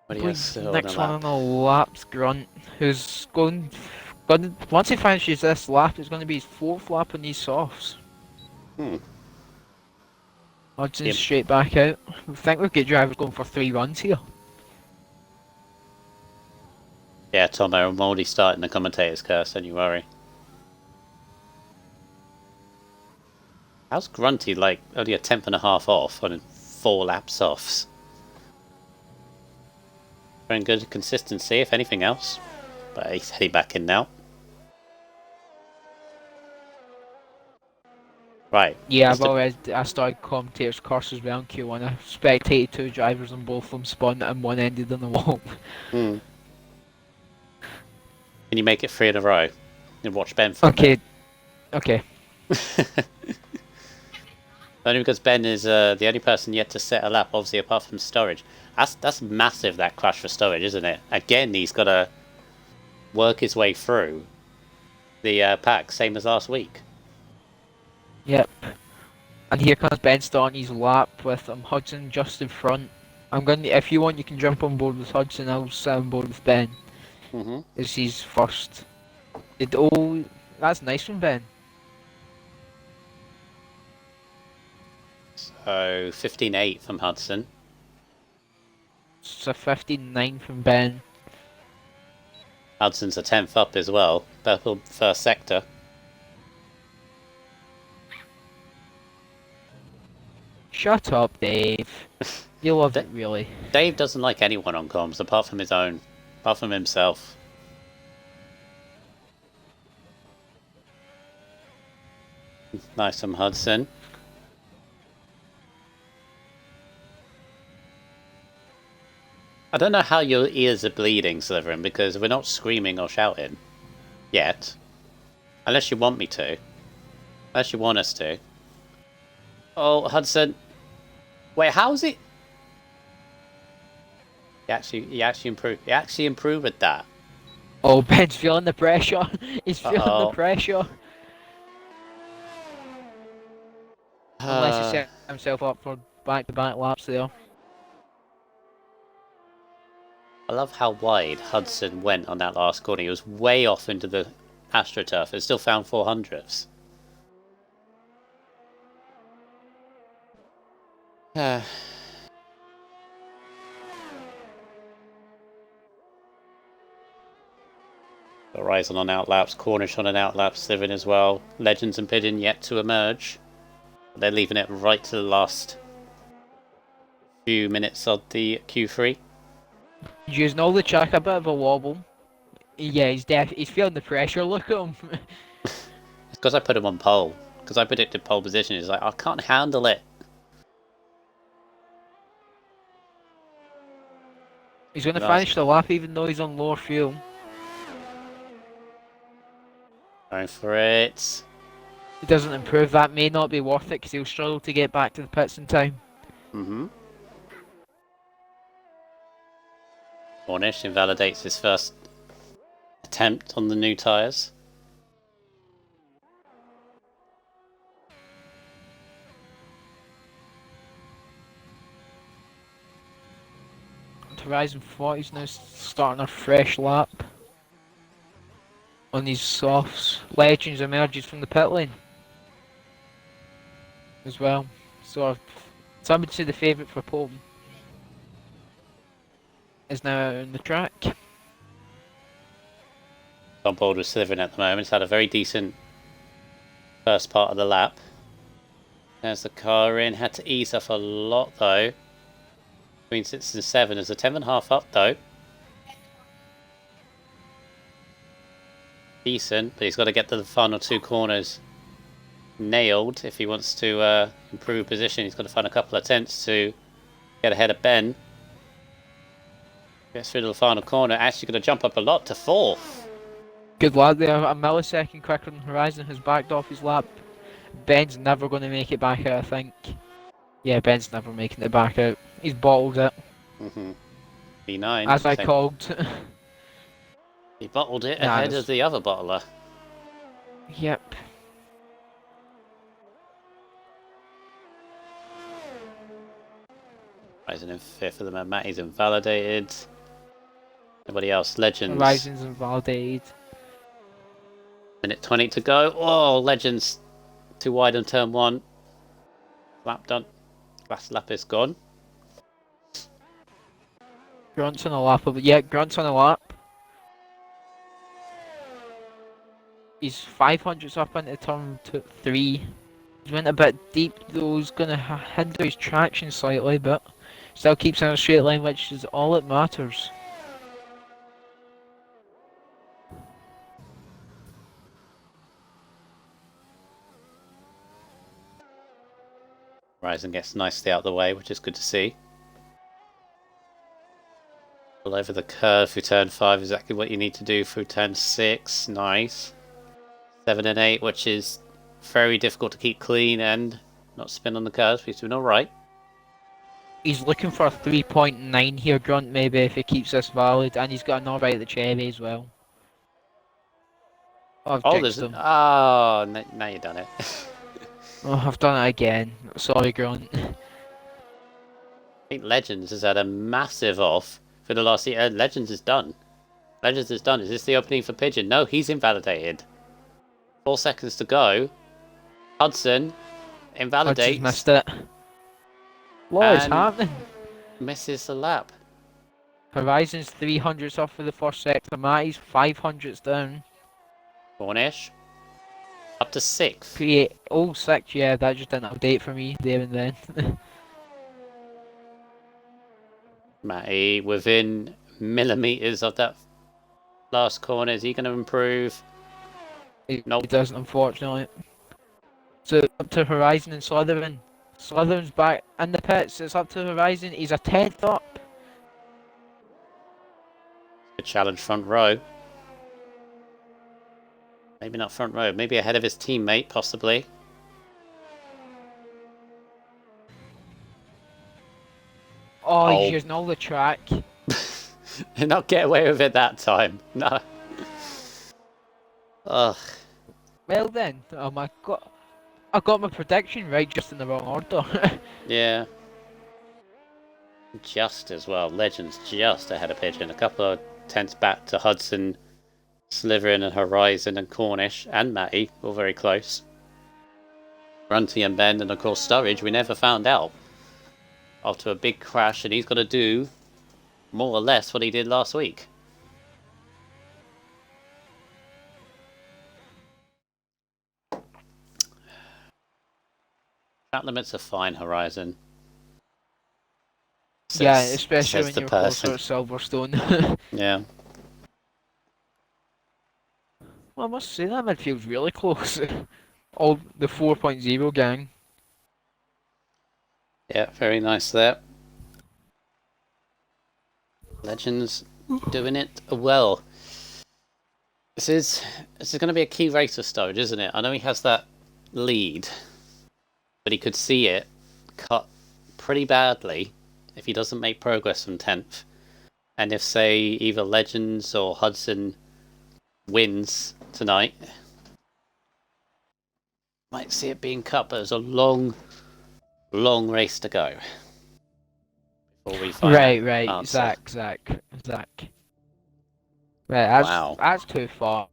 Next Next one on the lap's Grunt, who's going. Once he finishes this lap, it's going to be his 4th lap on these softs. Hudson's straight back out. I think we've got drivers going for 3 runs here. Yeah, Tom, I'm already starting the commentator's curse, don't you worry. How's Grunty like only a 10.5 off on 4 lap softs? Very good consistency, if anything else. But he's heading back in now. Right. Yeah, I started commentator's course as well in Q1. I spectated 2 drivers and both of them spun and one ended on the wall. Can you make it 3 in a row? And watch Ben for Okay. Okay. Only because Ben is the only person yet to set a lap, obviously, apart from Storage. That's massive, that crash for Storage, isn't it? Again, he's got to work his way through the pack, same as last week. Yep. And here comes Ben starting his lap with Hudson just in front. If you want, you can jump on board with Hudson. I'll sit on board with Ben. As he's first. That's nice from Ben. So 15.8 from Hudson. It's a 15.9 from Ben. Hudson's a 10th up as well. Purple first sector. Shut up, Dave. You love it, really. Dave doesn't like anyone on comms apart from his own. Apart from himself. Nice from Hudson. I don't know how your ears are bleeding, Slytherin, because we're not screaming or shouting. Yet. Unless you want me to. Unless you want us to. Oh, Hudson. Wait, how is it? He actually improved. He actually improved with that. Oh, Ben's feeling the pressure. He's feeling the pressure. Unless he set himself up for back-to-back laps there. I love how wide Hudson went on that last corner. He was way off into the AstroTurf and still found 400ths. Horizon on outlaps, Cornish on an outlap, Sliven as well. Legends and Pigeon yet to emerge. They're leaving it right to the last few minutes of the Q3. Using all the track, a bit of a wobble. Yeah, he's feeling the pressure. Look at him. It's because I put him on pole. Because I predicted pole position. He's like, I can't handle it. He's going to finish the lap even though he's on lower fuel. Going for it. He doesn't improve, that may not be worth it because he'll struggle to get back to the pits in time. Cornish invalidates his first attempt on the new tyres. Horizon 40's now starting a fresh lap on these softs. Legends emerges from the pit lane as well. So some would say the favourite for pole is now on the track. On board with Sliven at the moment. He's had a very decent first part of the lap. There's the car in. Had to ease off a lot though. Between 6 and 7. There's a 10.5 up though. Decent, but he's got to get to the final 2 corners nailed if he wants to improve position. He's got to find a couple of attempts to get ahead of Ben. Gets through to the final corner. Actually going to jump up a lot to 4th. Good lad there, a millisecond quicker than Horizon, has backed off his lap. Ben's never going to make it back out, I think. Yeah, Ben's never making it back out. He's bottled it. B9. As I called. He bottled it ahead of the other bottler. Yep. Horizon in 5th for the man. Matty's invalidated. Nobody else. Legends. Horizon's invalidated. Minute 20 to go. Oh, Legends too wide on turn 1. Lap done. Last lap is gone. Grunt's on a lap. Yeah, Grunt's on a lap. He's 500s up into turn 3. He went a bit deep though, he's going to hinder his traction slightly, but still keeps in a straight line, which is all that matters. Horizon gets nicely out of the way, which is good to see. All over the curve through turn 5, exactly what you need to do through turn 6. Nice. 7 and 8, which is very difficult to keep clean and not spin on the curves. He's doing alright. He's looking for a 3.9 here, Grunt, maybe, if he keeps this valid, and he's got an alright at the Chevy as well. Oh, there's an... Oh, now you've done it. Oh, I've done it again. Sorry, Grunt. I think Legends has had a massive off for the last year. Legends is done. Legends is done. Is this the opening for Pigeon? No, he's invalidated. 4 seconds to go. Hudson invalidates. Hudson's missed it. What is happening? Misses the lap. Horizon's 300s off for the first sector. Matty's 500s down. Cornish. Up to 6th. Create 6, yeah, that just didn't update for me there and then. Matty within millimetres of that last corner. Is he going to improve? Nope. He doesn't, unfortunately. So up to Horizon and Slytherin. Slytherin's back in the pits. It's up to Horizon. He's a 10th up. Good challenge front row. Maybe not front row. Maybe ahead of his teammate, possibly. Oh, he's using all the track. Did not get away with it that time. No. Ugh. Well then, I got my prediction right, just in the wrong order. Yeah. just as well. Legends just ahead of Pigeon. A couple of tenths back to Hudson, Slytherin and Horizon and Cornish and Matty, all very close. Runty and Ben, and of course Sturridge, we never found out. After a big crash, and he's got to do more or less what he did last week. Track limits are fine, Horizon. Yeah, especially when the you're person. closer to Silverstone. Yeah. Well, I must say that midfield's really close. All the 4.0 gang. Yeah, very nice there. Legends doing it well. This is going to be a key race for Sturridge, isn't it? I know he has that lead, but he could see it cut pretty badly if he doesn't make progress from 10th. And if, say, either Legends or Hudson wins tonight, might see it being cut, but there's a long race to go before we find Right. answer. Zach. Right, Wow. that's too far.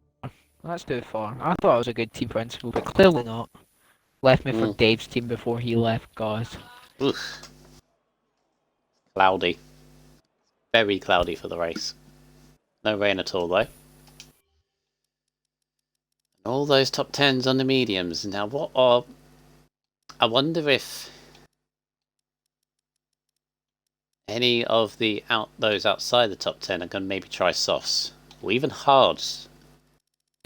That's too far. I thought it was a good team principal, but clearly not. Left me for Dave's team before he left, guys. Oof. Cloudy. Very cloudy for the race. No rain at all, though. All those top 10s on the mediums. Now, what are... I wonder if any of those outside the top 10 are going to maybe try softs. Or even hards.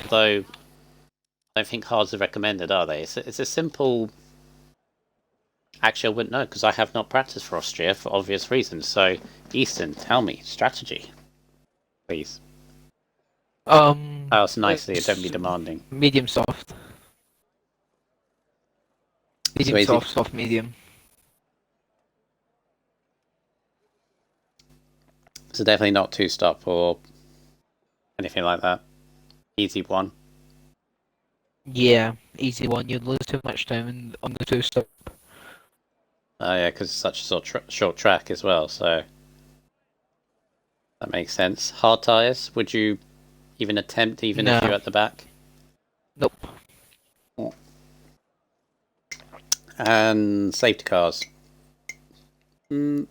Though, I don't think hards are recommended, are they? It's a simple... Actually, I wouldn't know, because I have not practiced for Austria for obvious reasons. So, Easton, tell me, strategy. Please. Ask nicely, don't be demanding. Medium soft. Medium So soft medium. So definitely not two-stop or anything like that. Easy one. Yeah, easy one. You'd lose too much time on the 2-stop. Oh yeah, because it's such a short track as well, so that makes sense. Hard tyres, would you even attempt if you're at the back? Nope. And safety cars. It's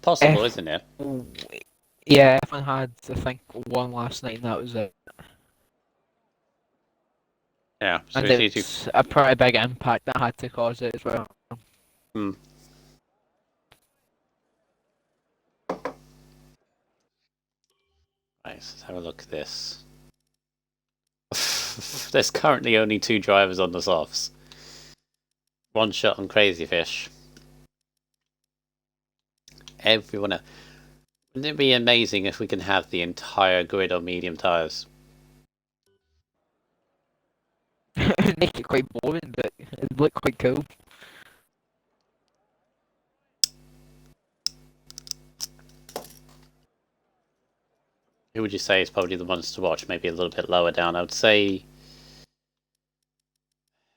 possible, isn't it? Yeah, F1 had, I think, one last night and that was it. Yeah, so and it's a pretty big impact that had to cause it as well. Right, let's have a look at this. There's currently only 2 drivers on the softs. One shot on Crazy Fish. Everyone else. Wouldn't it be amazing if we can have the entire grid on medium tyres? Make it quite boring, but it'd look quite cool. Who would you say is probably the ones to watch? Maybe a little bit lower down. I would say...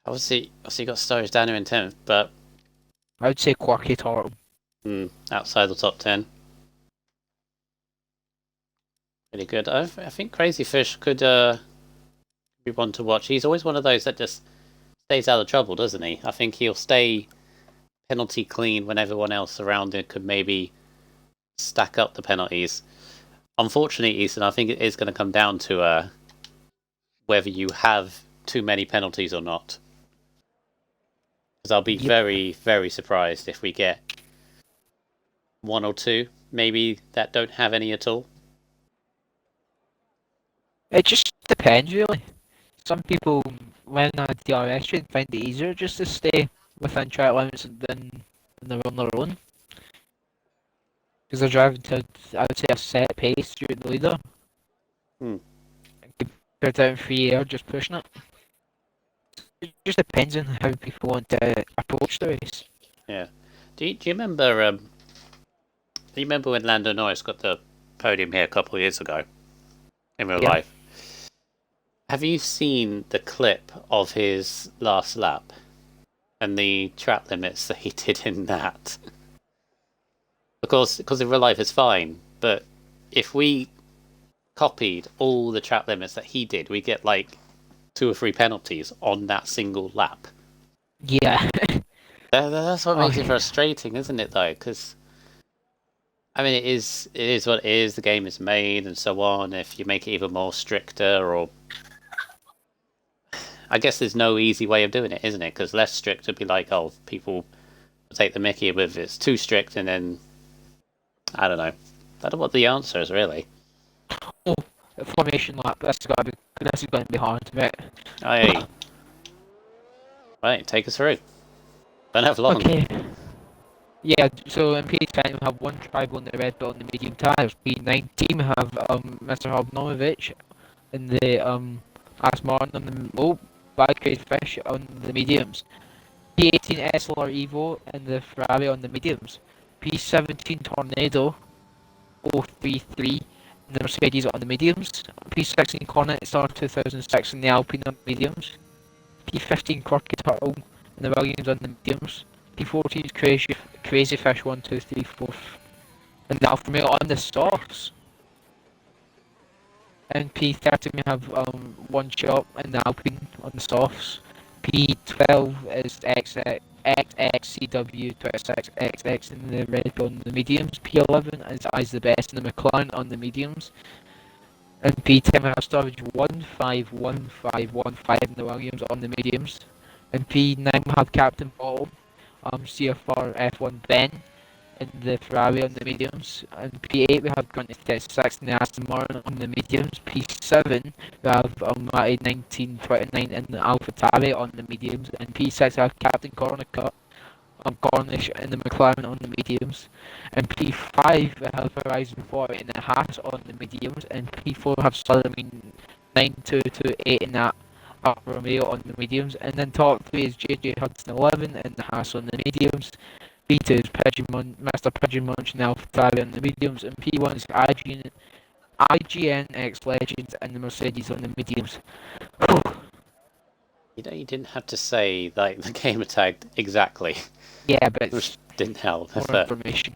Obviously you got Sturridge down here in 10th, but... I would say Quirky Turtle. Outside the top 10. Really good. I think Crazy Fish could be one to watch. He's always one of those that just stays out of trouble, doesn't he? I think he'll stay penalty clean when everyone else around it could maybe stack up the penalties. Unfortunately, Easton, I think it is going to come down to whether you have too many penalties or not. Because I'll be very, very surprised if we get 1 or 2, maybe, that don't have any at all. It just depends, really. Some people, when a DRS train, find it easier just to stay within track limits than they're on their own. Because they're driving to, I would say, a set pace through the leader. Compared to in free air, just pushing it. It just depends on how people want to approach the race. Yeah. Do you remember? Do you remember when Lando Norris got the podium here a couple of years ago in real life? Have you seen the clip of his last lap and the track limits that he did in that? Of course, because in real life it's fine, but if we copied all the track limits that he did, we get like 2 or 3 penalties on that single lap. Yeah. That's what Oh, makes it frustrating, isn't it? Though, because I mean, it is what it is. The game is made, and so on. If you make it even more stricter, or I guess there's no easy way of doing it, isn't it? Because less strict would be like, oh, people take the mickey with it's too strict, and then I don't know. I don't know what the answer is really. oh, the formation lap. This is going to be hard, mate. Hey, right, take us through. Don't have long. Okay. Yeah, so in P10 we have one tribal in the red belt on the medium tires. P19 we have Mr. Hobnomovich in the Aston Martin on the bad crazy fish on the mediums. P18 SLR Evo and the Ferrari on the mediums. P17 Tornado 033 and the Mercedes on the mediums. P16 Cornet Star 2006 and the Alpine on the mediums. P15 Corky Turtle and the Williams on the mediums. P14 is Crazy Fish 1, 2, 3, 4 and the Alfa Romeo on the softs. And P13 we have one shot and the Alpine on the softs. P12 is XXCW 26XX in the red on the mediums. P11 is Eyes the Best in the McLaren on the mediums. And P10 we have Storage 151515 in the Williams on the mediums. And P9 we have Captain Bottle, CFR F1 Ben in the Ferrari on the mediums. And P8 we have Grunt 36 in the Aston Martin on the mediums. P7 we have Matty 1929 in the AlphaTauri on the mediums. And P6 we have Captain Cornish in the McLaren on the mediums. And P5 we have Horizon 40 in the Haas on the mediums. And P4 we have Sutherland 9228 in that Alfa Romeo on the mediums. And then top 3 is JJ Hudson 11 in the Haas on the mediums. P2 is Mr. Pigeon Munch and AlphaTauri on the mediums. And P1 is IGN X Legends and the Mercedes on the mediums. You didn't have to say like the gamer tag exactly. Yeah, but it didn't help. More information.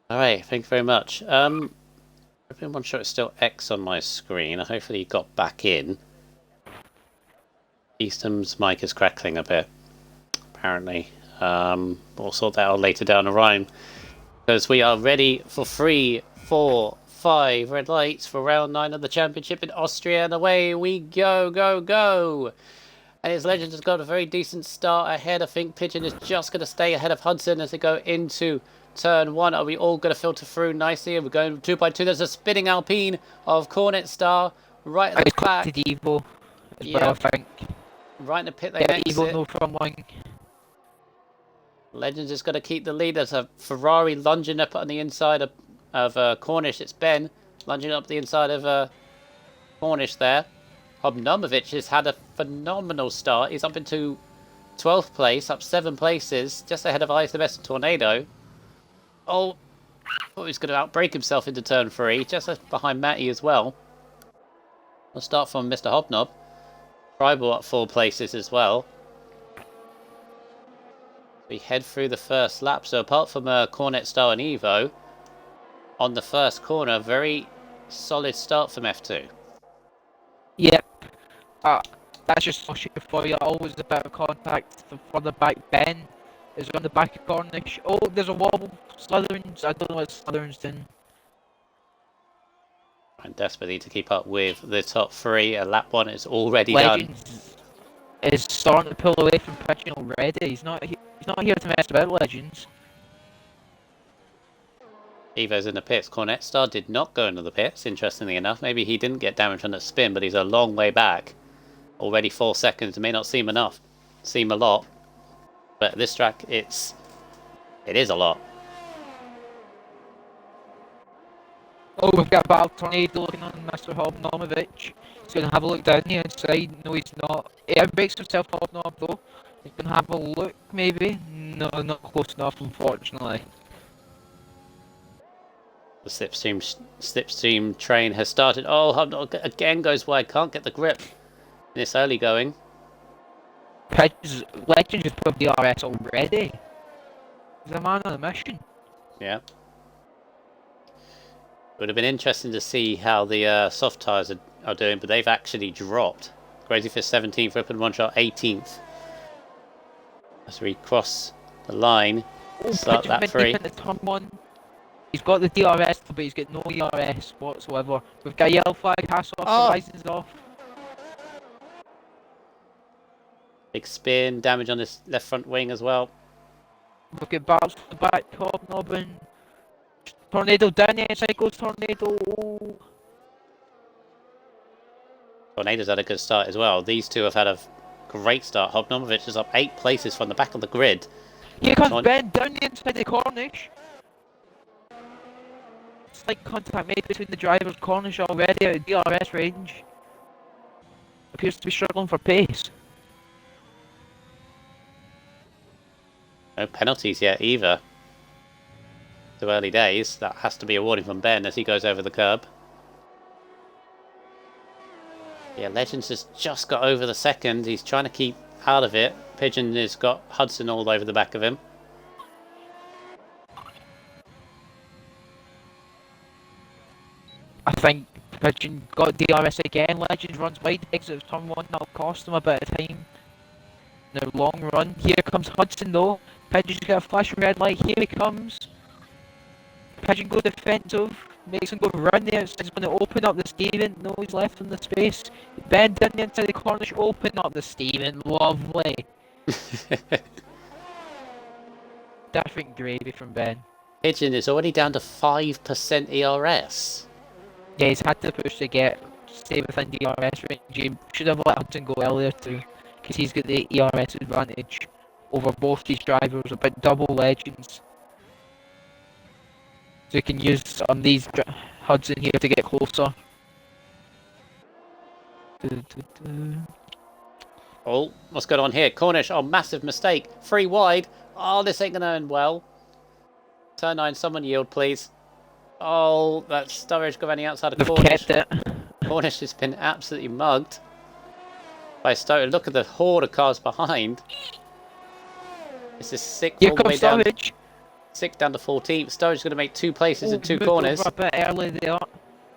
All right, thank you very much. I've been one sure it's still X on my screen. Hopefully, you got back in. Easton's mic is crackling a bit, apparently. We'll sort that out later down the line. Because we are ready for 3, 4, 5 red lights for round 9 of the championship in Austria. And away we go, go, go! And his Legend has got a very decent start ahead. I think Pigeon is just going to stay ahead of Hudson as they go into turn 1. Are we all going to filter through nicely? We're going 2 by 2. There's a spinning Alpine of Cornet Star right at the back. Evo as well, I think. Right in the pit lane exit. Evo no front line. Legends is going to keep the lead. There's a Ferrari lunging up on the inside of Cornish. It's Ben lunging up the inside of Cornish there. Hobnomovich has had a phenomenal start. He's up into 12th place, up 7 places, just ahead of Ice the Best and Tornado. Oh, thought he was going to outbrake himself into turn 3, just behind Matty as well. We'll start from Mr. Hobnob. Tribal up 4 places as well. We head through the first lap, so apart from Cornet Star and Evo, on the first corner, very solid start from F2. Yep. That's just for you. Always a bit of contact for the back. Ben is on the back of Cornish. Oh, there's a wobble. Slytherins. I don't know what Slytherins doing. And desperately to keep up with the top 3. Lap 1 is already Legends done. Is starting to pull away from Pigeon already. He's not here to mess about, Legends. Evo's in the pits. Cornet Star did not go into the pits, interestingly enough. Maybe he didn't get damage on that spin, but he's a long way back. Already 4 seconds. It may not seem a lot. But this track, it is a lot. Oh, we've got Battle Tornado looking on Mr. Hobnomovich. He's going to have a look down the inside. No, he's not. He breaks himself Hobnob though. He's going to have a look, maybe. No, not close enough, unfortunately. The slipstream train has started. Oh, Hobnob again goes wide. Can't get the grip in this early going. Legend just put the RS already. He's a man on a mission. Yeah. It would have been interesting to see how the soft tyres are doing, but they've actually dropped. Crazy for 17th, Open One Shot 18th. As we cross the line, start that free. Turn one. He's got the DRS, but he's got no ERS whatsoever. We've got a yellow flag, pass off, Horizon's off. Big spin, damage on this left front wing as well. We've got battles to the back, hobnobbing. Tornado down the outside goes Tornado. Oh. Tornado's had a good start as well. These two have had a great start. Hobnomovich is up 8 places from the back of the grid. Here comes Ben down the inside the Cornish. Slight contact made between the drivers. Cornish already out of DRS range. Appears to be struggling for pace. No penalties yet either. Too early days. That has to be a warning from Ben as he goes over the curb. Yeah, Legends has just got over the second. He's trying to keep out of it. Pigeon has got Hudson all over the back of him. I think Pigeon got DRS again. Legends runs wide, exit of turn 1. That'll cost him a bit of time. In a long run. Here comes Hudson though. Pigeon's got a flashing red light. Here he comes. Pigeon go defensive. Makes him go round there. He's going to open up the steering. No, he's left in the space. Ben down the inside the Cornish. Open up the steering. Lovely. Different gravy from Ben. Pigeon is already down to 5% ERS. Yeah, he's had to push to stay within the ERS range. He should have let Hudson go earlier too, because he's got the ERS advantage over both these drivers, about double Legends. So you can use these Hudson here to get closer. Oh, what's going on here? Cornish, oh, massive mistake. 3 wide. Oh, this ain't going to end well. Turn 9, someone yield, please. Oh, that Sturridge going outside of Cornish. Kept it. Cornish has been absolutely mugged by Sturridge. Look at the horde of cars behind. This is 6 Here all the way comes down. Sturridge. 6 down to 14th. Sturridge is going to make 2 places in 2 corners. A bit early there.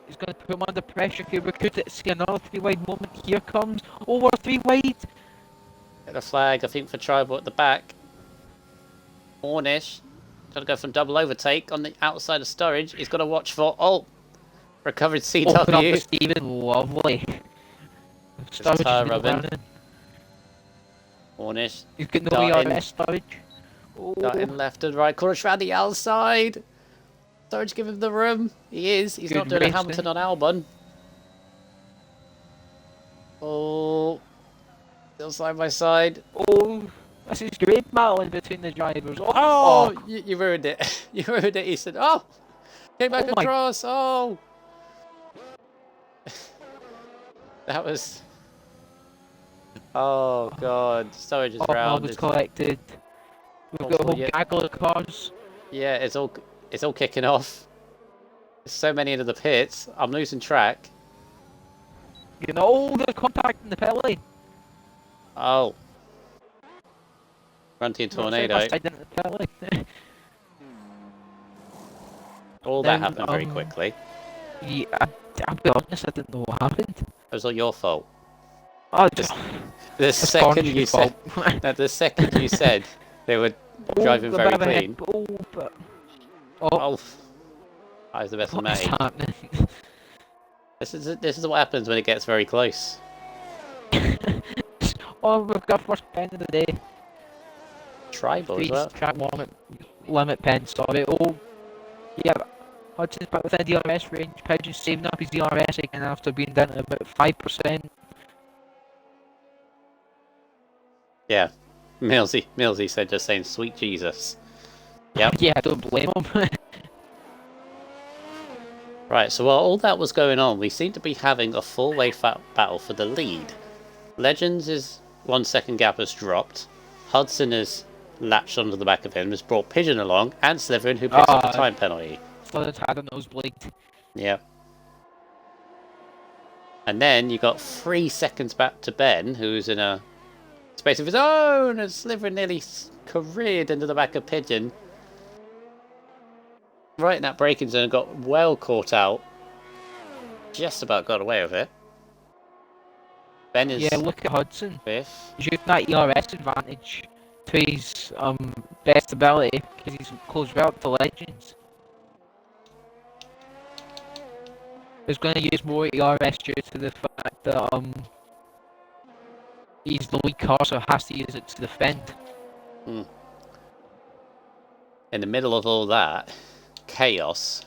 He's going to put him under pressure here. We could see another 3 wide moment. Here comes over 3 wide. Get a flag, I think, for Tribal at the back. Cornish trying to go from double overtake on the outside of Sturridge. He's got to watch for recovered CW. Open up the Steven, lovely. Sturridge is rubbing. Cornish. He's got no ERS, Sturridge. Darting left and right. Cornish round the outside. Sturridge give him the room. He is. He's not doing a Hamilton on Albon. Oh. Still side by side. Oh. This is great battling between the drivers. Oh, you ruined it. You ruined it, Ethan. Oh! Came back across. Oh! That was... Oh, God. Sturridge is round. Was collected. We've got a whole gaggle of cars. Yeah, it's all kicking off. There's so many into the pits. I'm losing track. You know, the contact in the pit lane. Oh. Frontier Tornado. All that happened very quickly. Yeah, I'll be honest, I didn't know what happened. It was all your fault. Oh, the second you said, the second you said they were driving very clean. Oh, that was the best of me. This is what happens when it gets very close. Oh, we've got first pen of the day. Tribal as well. Track limit pen, sorry. Oh, yeah. Hudson's back within DRS range. Pigeon's saving up his DRS again after being down to about 5%. Yeah. Millsy said just saying sweet Jesus. Yep. Yeah, I don't blame him. Right, so while all that was going on, we seem to be having a four-way battle for the lead. Legends' 1 second gap has dropped. Hudson has latched onto the back of him, has brought Pigeon along, and Slytherin, who picks up the time penalty. Slytherin's had a nosebleed. Yeah. And then you got 3 seconds back to Ben, who's in a space of his own, and Slytherin nearly careered into the back of Pigeon. right in that braking zone, got well caught out. Just about got away with it. Ben is Yeah, look at Hudson. 5th. He's using that ERS advantage to his best ability because he's close well up to legends. He's going to use more ERS due to the fact that he's the lead car, so has to use it to defend. In the middle of all that chaos,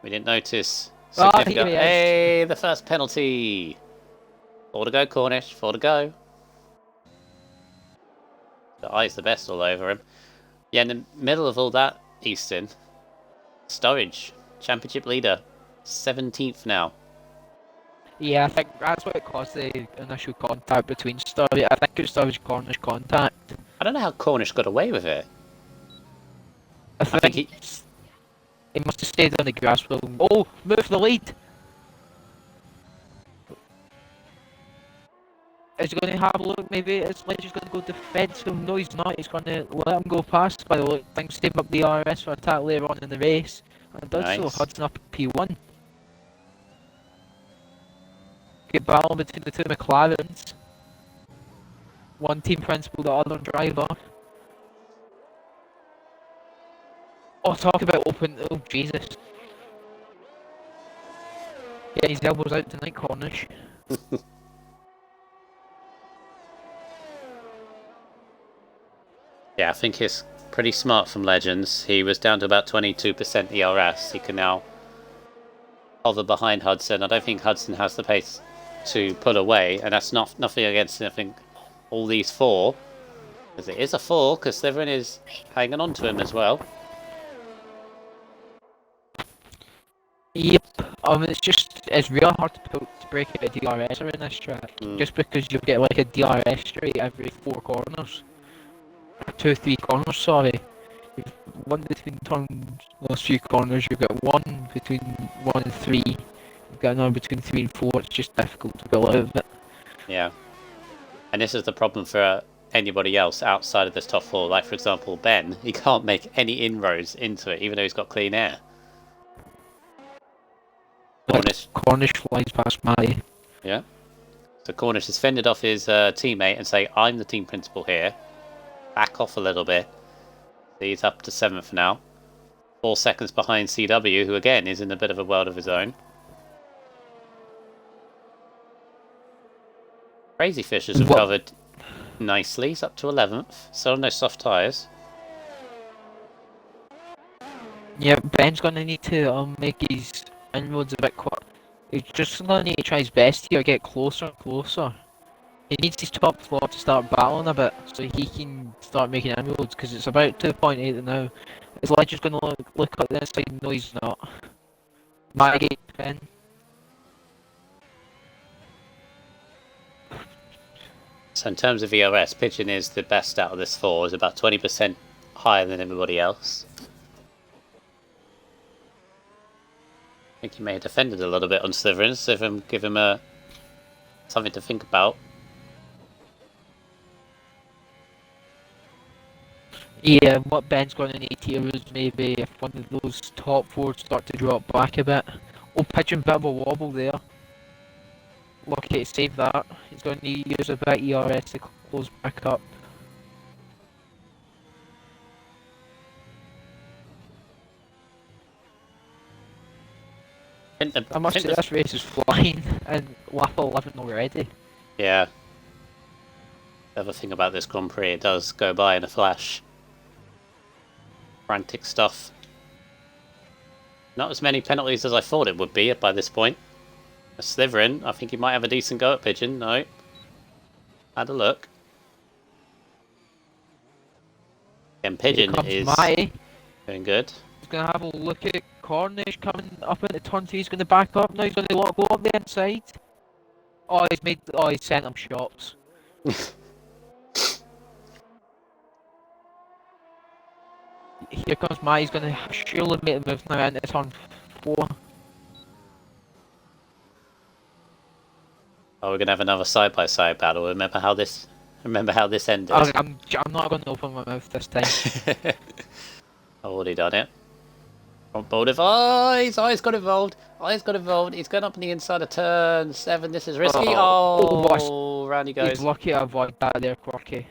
we didn't notice significant. Hey, the first penalty. 4 to go, Cornish. 4 to go. The eye's the best all over him. Yeah, in the middle of all that, Easton, Sturridge, championship leader, 17th now. Yeah, I think that's what caused the initial contact between Sturridge. I think it was Sturridge Cornish contact. I don't know how Cornish got away with it. I think he must have stayed on the grass. Oh, move the lead! Is he going to have a look? Maybe his legend's going to go defensive. No, he's not. He's going to let him go past by the look. Things save up the RS for attack later on in the race. And does so. Hudson up at P1. Good battle between the two McLarens. One team principal, the other driver. Oh, talk about open. Oh, Jesus. Yeah, his elbows out tonight, Cornish. Yeah, I think it's pretty smart from Legends. He was down to about 22% ERS. He can now hover behind Hudson. I don't think Hudson has the pace to pull away, and that's nothing against, I think, all these 4. Because it is a 4, because Slytherin is hanging on to him as well. Yep. It's real hard to break out a DRS in this track. Just because you get like a DRS straight every 4 corners. 2 or 3 corners, sorry. You've one between those few corners, you've got one between 1 and 3. You've got another between 3 and 4, it's just difficult to go out of it. Yeah. And this is the problem for anybody else outside of this top 4. Like, for example, Ben, he can't make any inroads into it, even though he's got clean air. Cornish flies past Matty. Yeah. So Cornish has fended off his teammate and say, I'm the team principal here. Back off a little bit. He's up to 7th now. 4 seconds behind CW, who again is in a bit of a world of his own. Crazy Fish has recovered nicely. He's up to 11th. Still on no soft tyres. Yeah, Ben's going to need to make his inroads a bit quick. He's just going to need to try his best here, get closer and closer. He needs his top floor to start battling a bit so he can start making inroads, because it's about 2.8 now. His legend's going to look at the inside. No, he's not. Mitigate Ben. So in terms of ERS, Pigeon is the best out of this 4. Is about 20% higher than everybody else. I think he may have defended a little bit on Slytherin. Slytherin give him something to think about. Yeah, what Ben's going to need here is maybe if one of those top 4 start to drop back a bit. Oh, Pigeon, bit of a wobble there. Lucky to save that. He's going to use a bit of ERS to close back up. I must say this race is flying, and lap 11 already. Yeah. The other thing about this Grand Prix, it does go by in a flash. Frantic stuff. Not as many penalties as I thought it would be by this point. A Slytherin, I think he might have a decent go at Pigeon. No. Had a look. And Pigeon is doing good. He's going to have a look at Cornish coming up into turn 2. He's going to back up now. He's going to go up the inside. Oh, he's sent him shots. Here comes Mai. He's going to surely make the move now into turn 4. Oh, we're going to have another side-by-side battle. Remember how this ended? I'm not going to open my mouth this time. I've already done it. Front board of eyes. Eyes got involved. Eyes got involved. He's going up on the inside of turn 7. This is risky. Oh, round he He's goes. lucky to avoid that there, Quirky.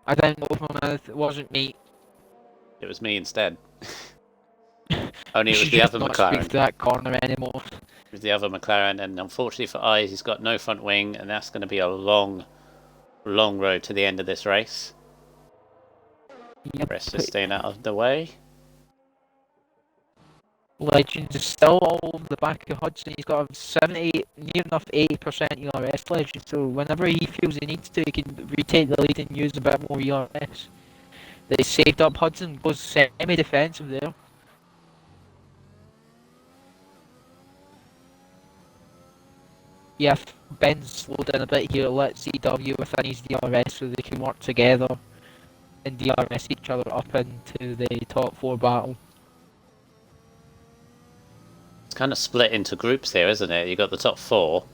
I didn't know from my mouth. It wasn't me. It was me instead. Only it was You the should other not McLaren. speak to that corner anymore. It was the other McLaren, and unfortunately for Eyes, he's got no front wing, and that's going to be a long road to the end of this race. Yep. Rest is staying out of the way. Legends is still all over the back of Hudson. He's got a 70, near enough 80% ERS Legend, so whenever he feels he needs to, he can retake the lead and use a bit more ERS. They saved up Hudson, goes semi-defensive there. Yeah, if Ben's slowed down a bit here, let CW within his DRS so they can work together and DRS each other up into the top 4 battle. It's kind of split into groups here, isn't it? You've got the top 4.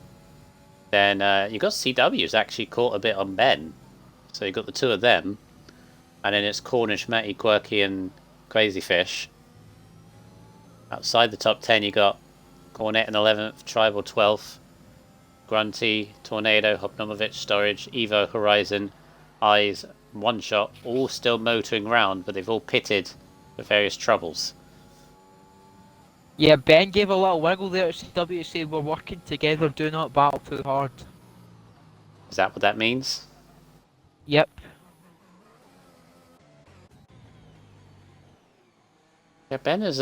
Then you've got CW's actually caught a bit on Ben. So you've got the 2 of them. And then it's Cornish, Matty, Quirky and Crazy Fish. Outside the top 10 you got Cornet in 11th, Tribal 12th. Grunty, Tornado, Hopnomovich, Storage, Evo, Horizon, Eyes, One Shot, all still motoring round, but they've all pitted for various troubles. Yeah, Ben gave a little wiggle there at CW, saying we're working together, do not battle too hard. Is that what that means? Yep. Yeah, Ben is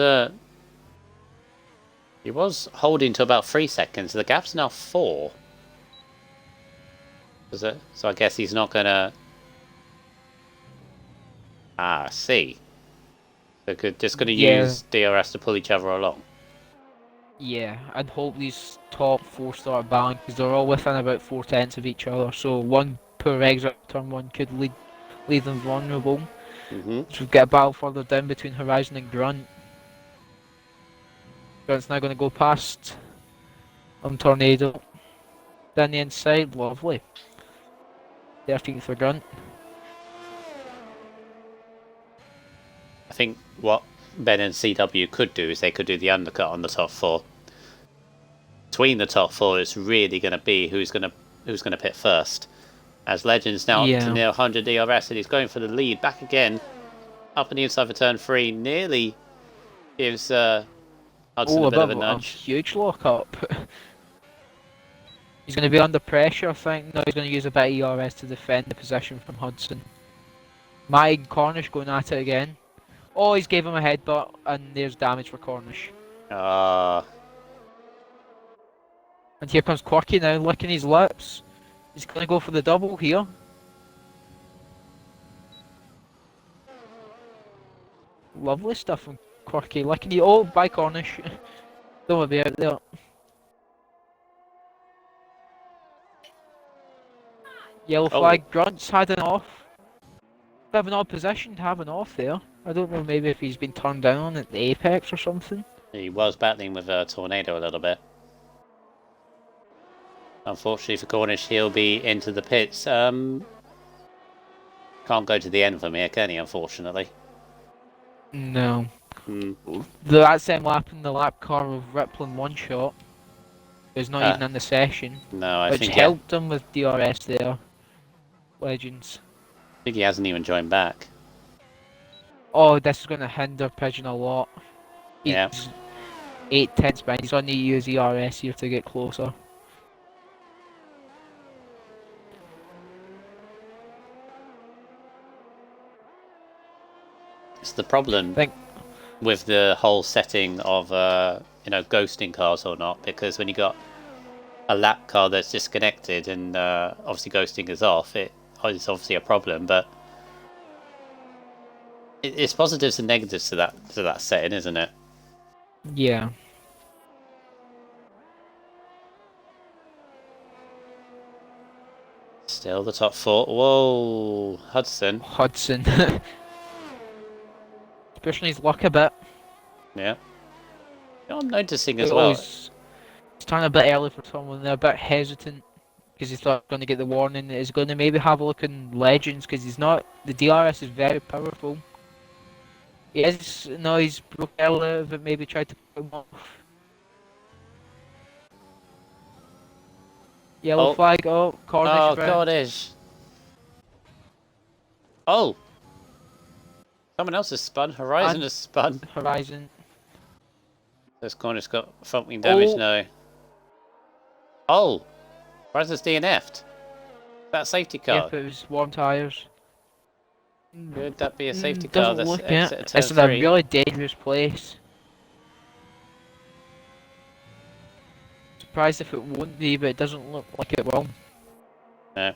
he was holding to about 3 seconds. The gap's now 4. Is it? So I guess he's not gonna. Ah, I see. So just gonna use DRS to pull each other along. Yeah, I'd hope these top 4 start battling because they're all within about 4/10 of each other. So one poor exit turn 1 could leave them vulnerable. So we've got a battle further down between Horizon and Grunt. Grunt's now going to go past Tornado. Down the inside, lovely. 13th for Grunt. I think what Ben and CW could do is they could do the undercut on the top 4. Between the top 4 is really going to be who's going to pit first. As Legends now up to near 100 DRS and he's going for the lead back again. Up on the inside for turn 3, nearly gives Hudson a bit of a nudge. Huge lock up. He's going to be under pressure, I think. No, he's going to use a bit of ERS to defend the position from Hudson. Matty and Cornish going at it again. Oh, he's gave him a headbutt, and there's damage for Cornish. And here comes Quirky now, licking his lips. He's going to go for the double here. Lovely stuff from Quirky, licking the... Oh, by Cornish. Don't want to be out there. Yellow flag, Grunt's had an off. Bit of an odd position to have an off there. I don't know, maybe if he's been turned down at the apex or something. He was battling with a Tornado a little bit. Unfortunately for Cornish, he'll be into the pits. Can't go to the end from here, can he, unfortunately? No. That same lap in the lap car of Rippling One Shot is not even in the session. No, I which think helped him with DRS there. Legends. I think he hasn't even joined back. Oh, this is going to hinder Pigeon a lot. He's Yeah. 8/10 behind. He's going to use ERS here to get closer. It's the problem with the whole setting of ghosting cars or not, because when you got a lap car that's disconnected and obviously ghosting is off, it's obviously a problem. But it's positives and negatives to that setting, isn't it? Yeah. Still the top 4. Whoa, Hudson. Pushing his luck a bit. Yeah. You know, I'm noticing as well. He's turning a bit early for someone. They're a bit hesitant because he's not going to get the warning. He's going to maybe have a look in Legends because he's not. The DRS is very powerful. Yes, no, he's broke earlier, but maybe tried to put him off. Yellow Oh, flag, oh, Cornish oh, around. Cornish. Oh, someone else has spun. Horizon And has spun. Horizon. This Cornish got front wing damage Oh, now. Oh, Horizon's DNF'd. That safety car. yep, it was warm tyres. Could that be a safety car Doesn't that's look it. exit at turn It's in a 3? really dangerous place. Surprised if it won't be, but it doesn't look like it will. No.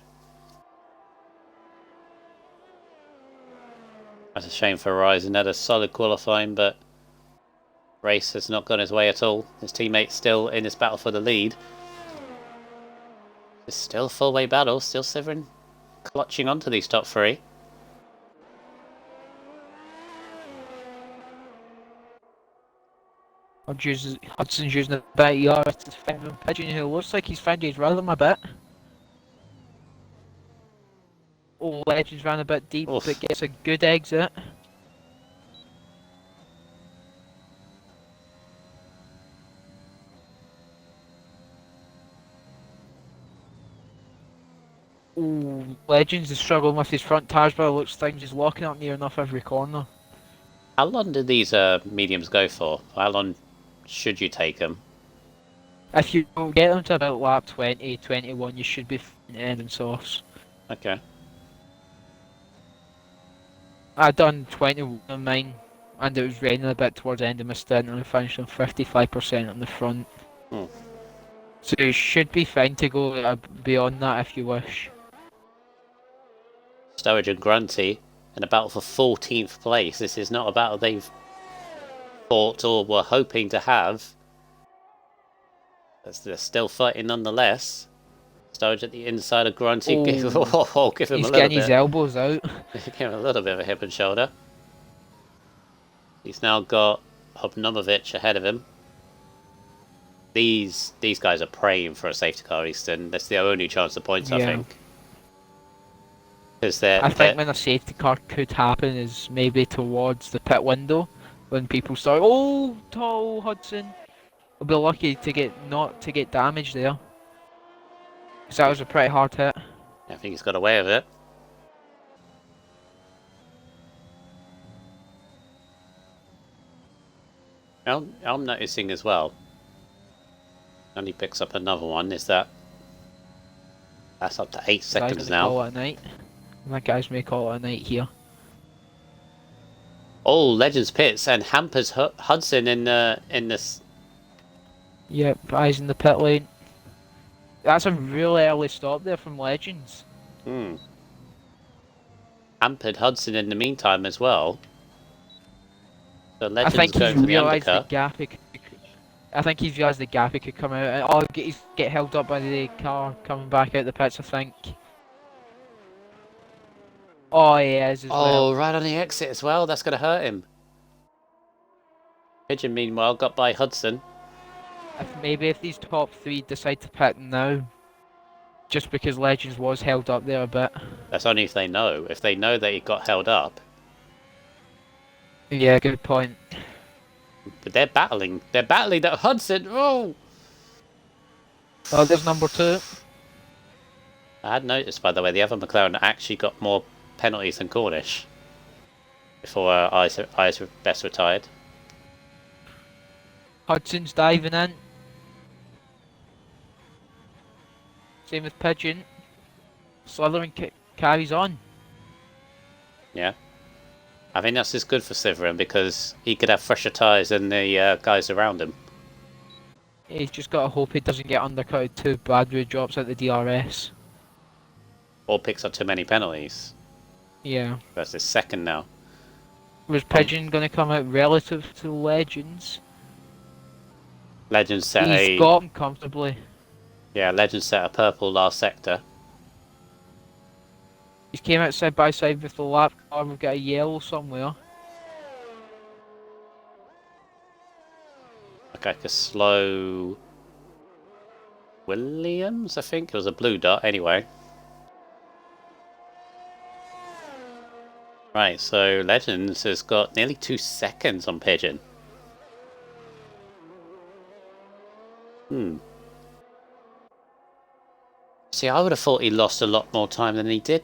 That's a shame for Horizon. Had a solid qualifying, but race has not gone his way at all. His teammate's still in this battle for the lead. It's still a full-way battle. Still Severin clutching onto these top 3. Hudson's using a bit of yards to defend him. Pigeon, who looks like he's found his rhythm a bit. Oh, Legends ran a bit deep, but Oof. gets a good exit. Oh, Legends is struggling with his front tyres, but it looks like he's locking up near enough every corner. How long do these mediums go for? How long should you take them? If you get them to about lap 20, 21, you should be ending softs. Okay. I done 21 on mine, and it was raining a bit towards the end of my stint, and I finished on 55% on the front. Hmm. So you should be fine to go beyond that if you wish. Sturridge and Grunty in a battle for 14th place. This is not a battle they've fought or were hoping to have. They're still fighting nonetheless. Sturridge at the inside of Grunty. Oh, Give him a he's little getting his bit. elbows out. Give him a little bit of a hip and shoulder. He's now got Hobnomovich ahead of him. These guys are praying for a safety car, Easton. That's the only chance of points, I Yeah. think. Because I think when a safety car could happen is maybe towards the pit window, when people start, oh, tall Hudson. We'll be lucky to get damaged there. Because that was a pretty hard hit. I think he's got away with it. I'm noticing as well, and he picks up another one, is that's up to 8 seconds now. Call it a night. That guys may call it a night here. Oh, Legends pits and hampers Hudson in this. Yep, eyes in the pit lane. That's a really early stop there from Legends. Hampered Hudson in the meantime as well. So I Legends think he's going for the realised the undercut. gap. I think he's realised the gap he could come out. Oh, he's get held up by the car coming back out the pits. I think. Oh, he is as well. Oh, right on the exit as well. That's going to hurt him. Pigeon, meanwhile, got by Hudson. Maybe if these top 3 decide to pit now, just because Legends was held up there a bit. That's only if they know. If they know that he got held up. Yeah, good point. But they're battling. They're battling that Hudson. Oh! Oh, there's number 2. I had noticed, by the way, the other McLaren actually got more penalties than Cornish. Before Eyes Best retired. Hudson's diving in. Same with Pigeon. Slithering carries on. Yeah. I think that's just good for Severin because he could have fresher tyres than the guys around him. He's just got to hope he doesn't get undercutted too bad when he drops out the DRS. Or picks up too many penalties. Yeah. That's his second now. Was Pigeon going to come out relative to Legends? Legends set He's got him comfortably. Yeah, Legends set a purple last sector. He's came out side by side with the lap car. We've got a yellow somewhere. Like a slow Williams, I think. It was a blue dot anyway. Right, so Legends has got nearly 2 seconds on Pigeon. See, I would have thought he lost a lot more time than he did,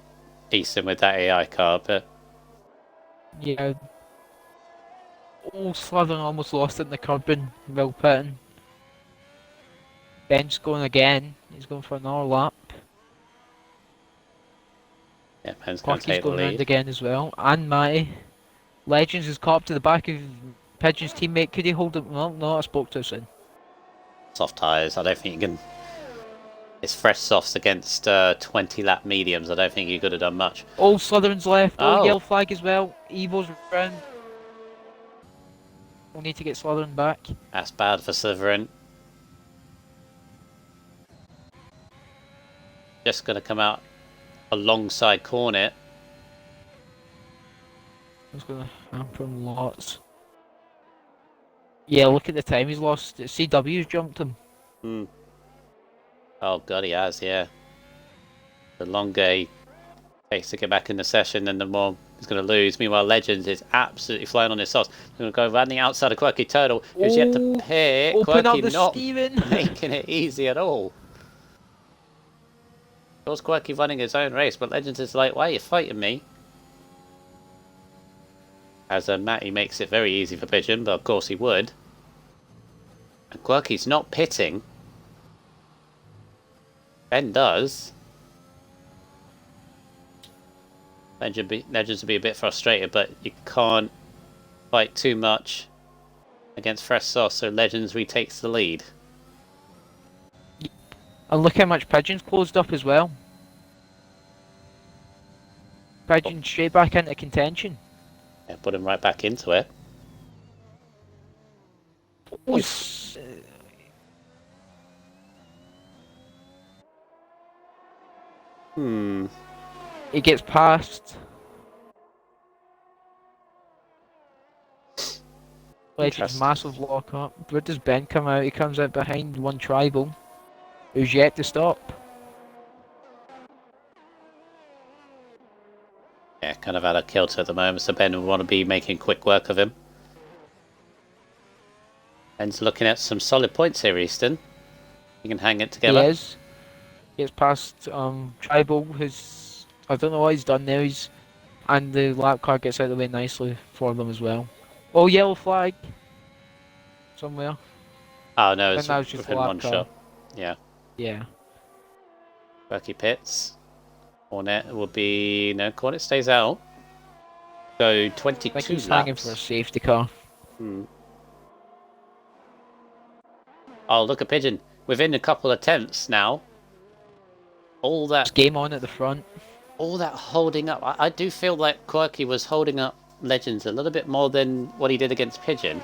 Easton, with that AI car, but... Yeah. Oh, Southern almost lost it in the curbing while pitting. Ben's going again. He's going for another lap. Yeah, Ben's going to Quirky's take the going round lead. again as well. And Matty. Legends has caught up to the back of Pigeon's teammate. Could he hold it? Well, no, I spoke too soon. Soft tyres, I don't think you can... It's fresh softs against 20 lap mediums, I don't think you could have done much. Oh, Slytherin's left. Oh. Yellow flag as well. Evo's round. We'll need to get Slytherin back. That's bad for Slytherin. Just going to come out alongside Cornet. He's going to hamper him lots. Yeah, look at the time he's lost. CW's jumped him. Oh god, he has, yeah. The longer he takes to get back in the session, then the more he's going to lose. Meanwhile, Legends is absolutely flying on his sauce. He's going to go around the outside of Quirky Turtle, who's yet to pit. Open up Quirky the not Steven. making it easy at all. Of course, Quirky running his own race, but Legends is like, why are you fighting me? As Matty makes it very easy for Pigeon, but of course he would. And Quirky's not pitting. Ben does. Legends will be a bit frustrated, but you can't fight too much against fresh sauce, so Legends retakes the lead. And look how much Pigeon's closed up as well. Pigeon straight back into contention. Yeah, put him right back into it. Oh, He gets past. Legends massive lock up. Where does Ben come out? He comes out behind one tribal, who's yet to stop. Yeah, kind of out of kilter at the moment, so Ben will want to be making quick work of him. Ben's looking at some solid points here, Easton. You can hang it together. He is. Gets past tribal, who's... I don't know what he's done there. And the lap car gets out of the way nicely for them as well. Oh, yellow flag. Somewhere. Oh no, it's that was just within lap one car. shot. Yeah. Yeah. Quirky pits. Cornet will be... No, Cornet stays out. So 22 I think he's laps. hanging for a safety car. Oh, look at Pigeon. Within a couple of tenths now. All that... It's game on at the front. All that holding up. I do feel like Quirky was holding up Legends a little bit more than what he did against Pigeon.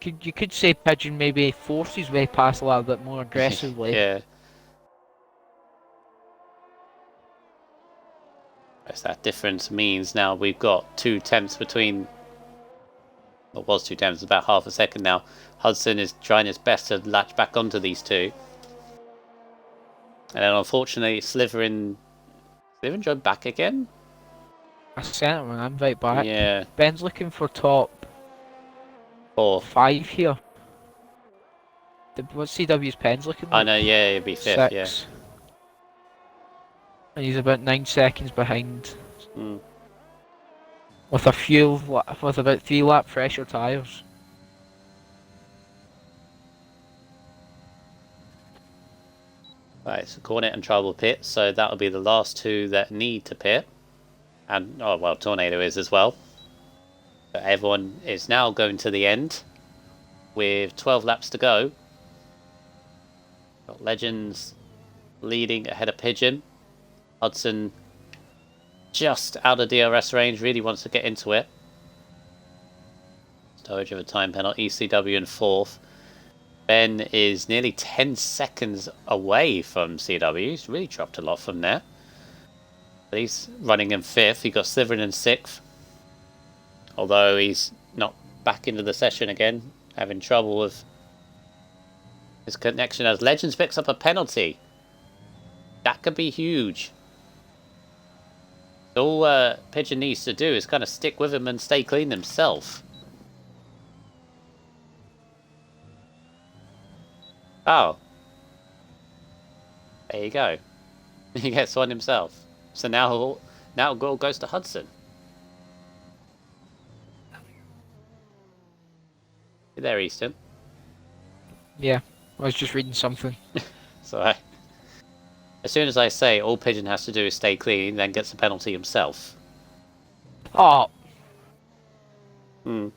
You could say Pigeon maybe forced his way past a little bit more aggressively. Yeah. As that difference means now we've got 2 tenths between... Well, it was 2 tenths, about half a second now. Hudson is trying his best to latch back onto these two. And then unfortunately Slytherin joined back again? I sent him an invite back. Yeah. Ben's looking for top 4. 5 here. What's CW's Pen's looking like? I know, yeah, it'd be 5th, 6. yeah. And he's about 9 seconds behind. Mm. With about 3 lap fresher tyres. Right, so Cornet and Tribal pit, so that'll be the last 2 that need to pit. And, oh well, Tornado is as well. So everyone is now going to the end with 12 laps to go. Got Legends leading ahead of Pigeon. Hudson just out of DRS range, really wants to get into it. Stowage of a time penalty, ECW in 4th. Ben is nearly 10 seconds away from CW. He's really dropped a lot from there. But he's running in 5th. He got Slytherin in 6th. Although he's not back into the session again. Having trouble with his connection as Legends picks up a penalty. That could be huge. All Pigeon needs to do is kind of stick with him and stay clean himself. Oh. There you go. He gets one himself. So now goal goes to Hudson. You there, Easton? Yeah, I was just reading something. So as soon as I say all Pigeon has to do is stay clean, he then gets a penalty himself. Oh! Hmm.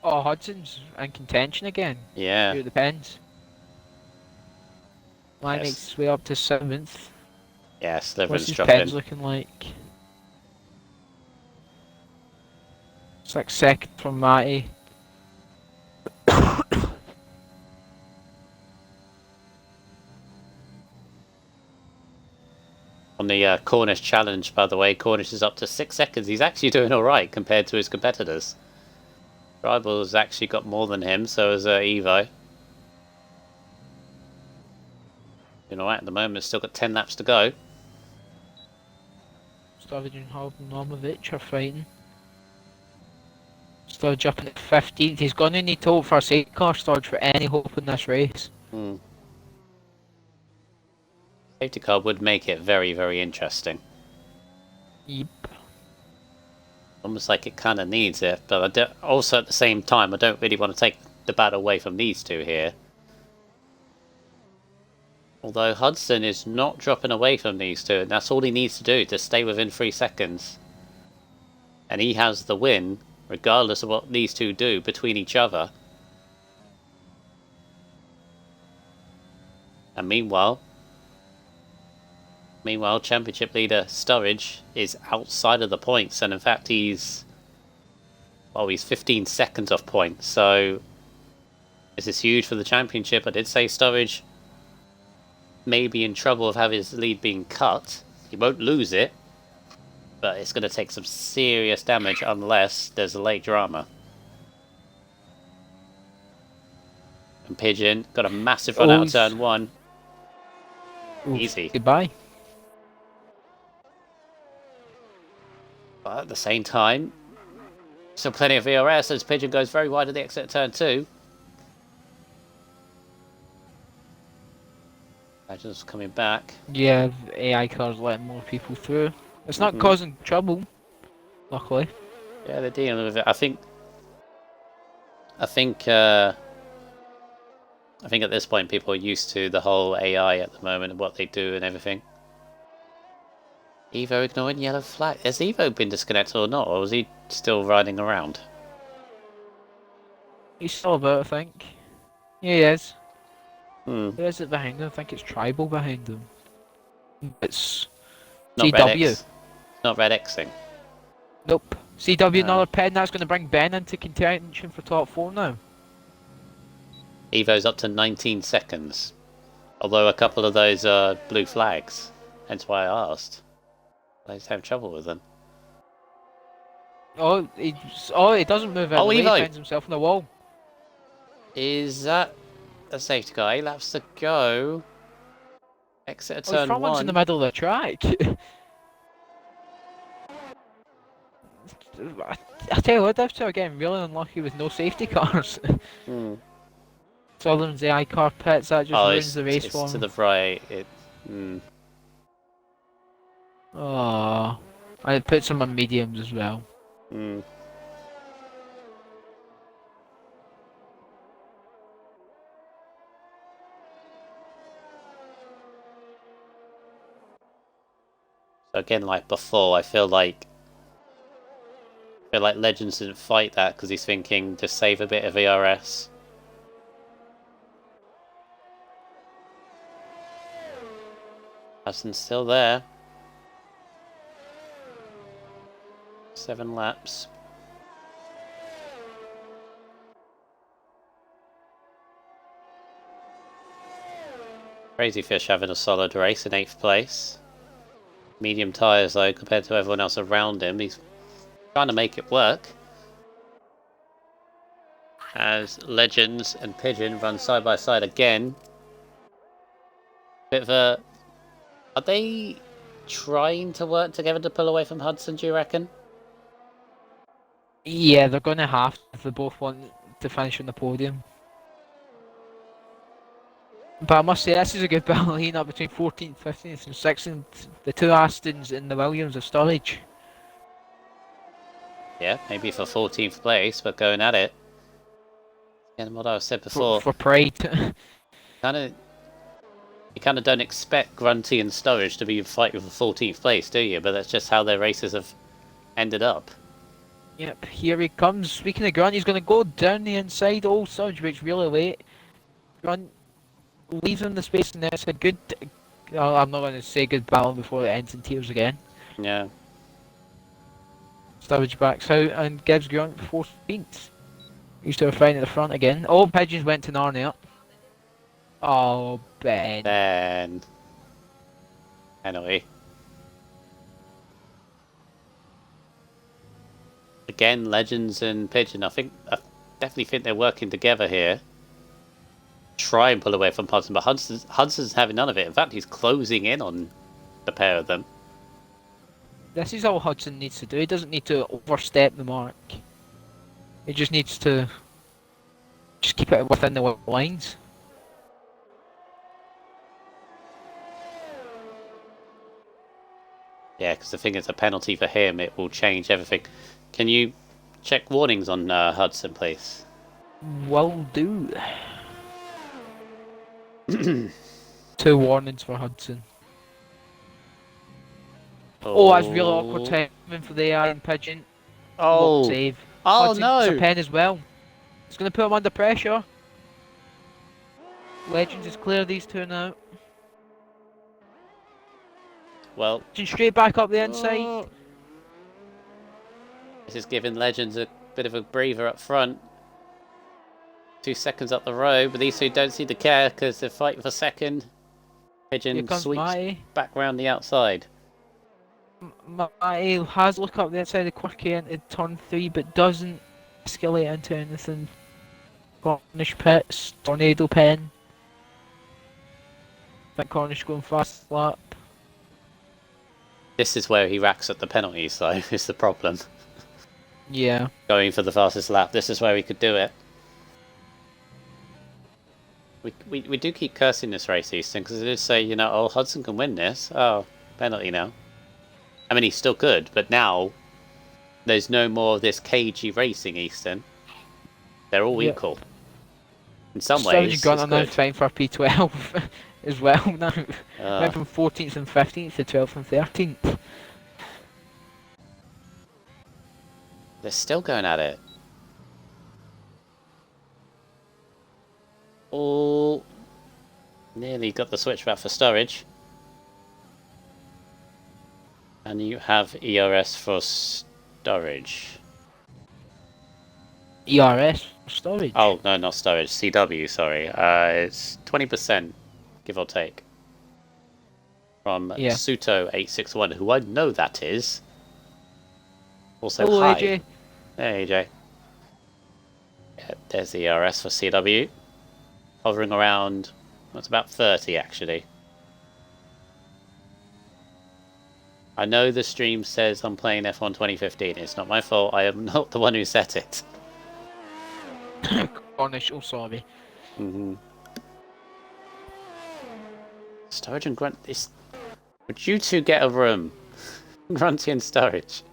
Oh, Hudson's in contention again. Yeah. It depends. Mine makes its way up to 7th. Yeah, What's Slytherin's his dropping. pens looking like? It's like 2nd from Matty. On the Cornish challenge, by the way, Cornish is up to 6 seconds. He's actually doing alright compared to his competitors. Rival's actually got more than him, so has Evo. Doing alright at the moment, still got 10 laps to go. Sturridge and Normovic are fighting. Sturridge up in 15th. He's going to need to hope for a safety car, Sturridge, for any hope in this race. Safety car would make it very, very interesting. Yep. Almost like it kind of needs it, but also at the same time, I don't really want to take the battle away from these two here. Although Hudson is not dropping away from these two, and that's all he needs to do to stay within 3 seconds. And he has the win, regardless of what these two do between each other. And meanwhile, championship leader Sturridge is outside of the points, and in fact he's 15 seconds off points, so this is huge for the championship. I did say Sturridge may be in trouble of having his lead being cut. He won't lose it, but it's going to take some serious damage unless there's a late drama. And Pigeon got a massive run out of turn 1. Easy. Goodbye. But at the same time, still plenty of VRS as Pigeon goes very wide at the exit at turn 2. Legends coming back. Yeah, AI cars letting more people through. It's not causing trouble, luckily. Yeah, they're dealing with it. I think at this point people are used to the whole AI at the moment and what they do and everything. Evo ignoring yellow flag. Has Evo been disconnected or not, or is he still riding around? He's still about, I think. Yeah, he is. Hmm. Who is it behind him? I think it's Tribal behind him. It's Not CW. Red X. Not Red Xing. Nope. CW another pen. That's going to bring Ben into contention for top 4 now. Evo's up to 19 seconds. Although a couple of those are blue flags. Hence why I asked. I just have trouble with them. Oh, he doesn't move out of the way. He Evo finds himself on the wall. Is that a safety car? 8 laps to go. Exit at The turn front 1. one's in the middle of the track. I tell you what, they're still getting really unlucky with no safety cars. Sutherland's AI car pits, that just ruins the race for it's to him. the right. Oh, I put some on mediums as well. So again, like before, I feel like Legends didn't fight that because he's thinking just save a bit of ERS. Hudson's still there. 7 laps. Crazy Fish having a solid race in 8th place. Medium tyres though compared to everyone else around him. He's trying to make it work. As Legends and Pigeon run side by side again. Bit of a... Are they trying to work together to pull away from Hudson, do you reckon? Yeah, they're going to have to if they both want to finish on the podium. But I must say, this is a good battle up between 14th, 15th and 16th. The two Astons and the Williams of Sturridge. Yeah, maybe for 14th place, but going at it. And what I said before, For pride. kind of... You kind of don't expect Grunty and Sturridge to be fighting for 14th place, do you? But that's just how their races have ended up. Yep, here he comes. Speaking of Grunt, he's going to go down the inside. Oh, Sturridge breaks really late. Grunt leaves him the space, and it's a good... I'm not going to say good battle before it ends in tears again. Yeah. Sturridge backs out and gives Grunt 14th. He's still fighting at the front again. Oh, Pigeons went to Narnia. Oh, Ben. Then... Anyway. Again, Legends and Pigeon. I definitely think they're working together here. Try and pull away from Hudson, but Hudson's having none of it. In fact, he's closing in on the pair of them. This is all Hudson needs to do. He doesn't need to overstep the mark. He just needs to just keep it within the lines. Yeah, because the thing is, a penalty for him, it will change everything. Can you check warnings on Hudson, please? Will do. 2 warnings for Hudson. Oh, that's really awkward timing for the Iron Pigeon. Oh, what save. Oh Hudson no! gets a pen as well. It's going to put him under pressure. Legends is clear these two now. Well, Straight back up the inside. This is giving Legends a bit of a breather up front. 2 seconds up the road, but these two don't seem to care because they're fighting for second. Pigeon sweeps Matty. back round the outside. Matty has looked up the outside of Quirky into turn 3, but doesn't escalate into anything. Cornish pits, tornado pen. I think Cornish going fast lap. This is where he racks up the penalties, though, is the problem. Yeah. Going for the fastest lap, this is where he could do it. We do keep cursing this race, Easton, because it is say, you know, oh, Hudson can win this. Oh, penalty now. I mean, he's still good, but now there's no more of this cagey racing, Easton. They're all equal. In some ways, Gunn are now fighting for P12 as well now. Went from 14th and 15th to 12th and 13th. They're still going at it. Oh, nearly got the switch back for Sturridge. And you have ERS for Sturridge. ERS Sturridge? Oh, no, not Sturridge. CW, sorry. It's 20%, give or take. From Suto861, who I know that is. Also, hello, hi. AJ. Hey, AJ. Yeah, there's the ERS for CW. Hovering around, it's about 30 actually. I know the stream says I'm playing F1 2015. It's not my fault. I am not the one who set it. Cornish, oh sorry. Sturridge and Grunt. Would you two get a room? Grunty and Sturridge.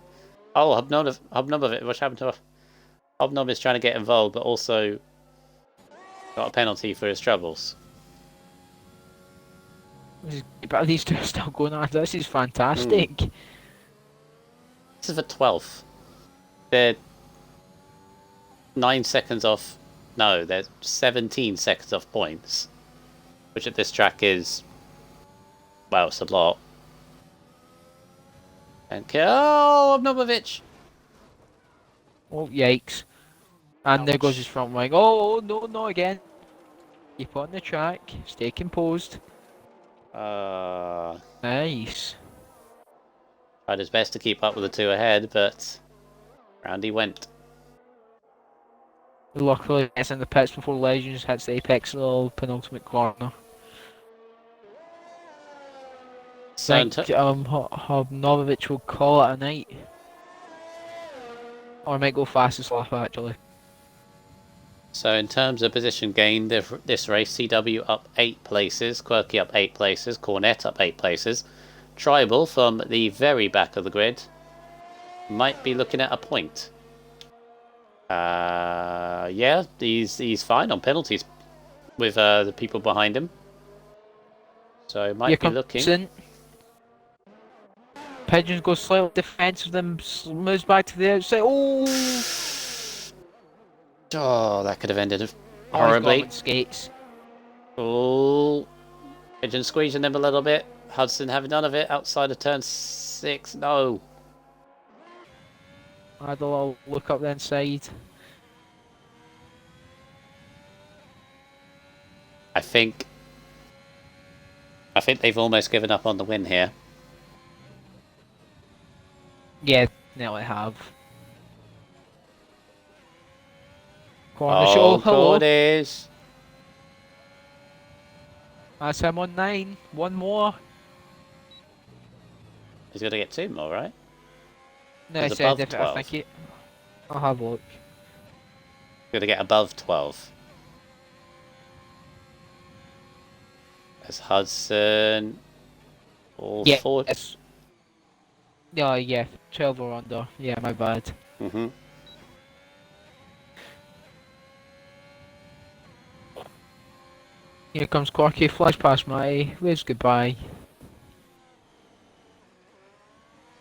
Oh, Hobnob of it. What's happened to Hobnob is trying to get involved, but also got a penalty for his troubles. But these two are still going on. This is fantastic. This is the 12th. They're 9 seconds off. No, they're 17 seconds off points. Which at this track is... Well, it's a lot. And... Oh, Obnobovic! Oh, yikes. And Ouch. there goes his front wing. Oh, no, not again. Keep on the track. Stay composed. Nice. Tried his best to keep up with the two ahead, but round he went. Luckily, gets in the pits before Legends hits the apex of the penultimate corner. So in, think Hobnovic will call it a night. Or might go fastest lap actually. so in terms of position gain, this race, CW up 8 places, Quirky up 8 places, Cornet up 8 places. Tribal from the very back of the grid might be looking at a point. Yeah, he's fine on penalties with the people behind him. So might be looking. In. Pigeons go slightly defensive, then moves back to the outside. Oh! Oh, that could have ended Oh, horribly. he's got skates. Oh, Pigeon squeezing them a little bit. Hudson having none of it outside of turn 6. No. I had a little look up the inside. I think they've almost given up on the win here. Yeah, now I have. Corner show, hello. Cornish. That's him on 9. One more. He's going to get 2 more, right? No, I He's said above if 12. I think it. I'll have a look. Going to get above 12. There's Hudson. All Yeah, 4. yes. No, yeah, 12 or under. Yeah, my bad. Mm-hmm. Here comes Quirky, flies past my, waves goodbye.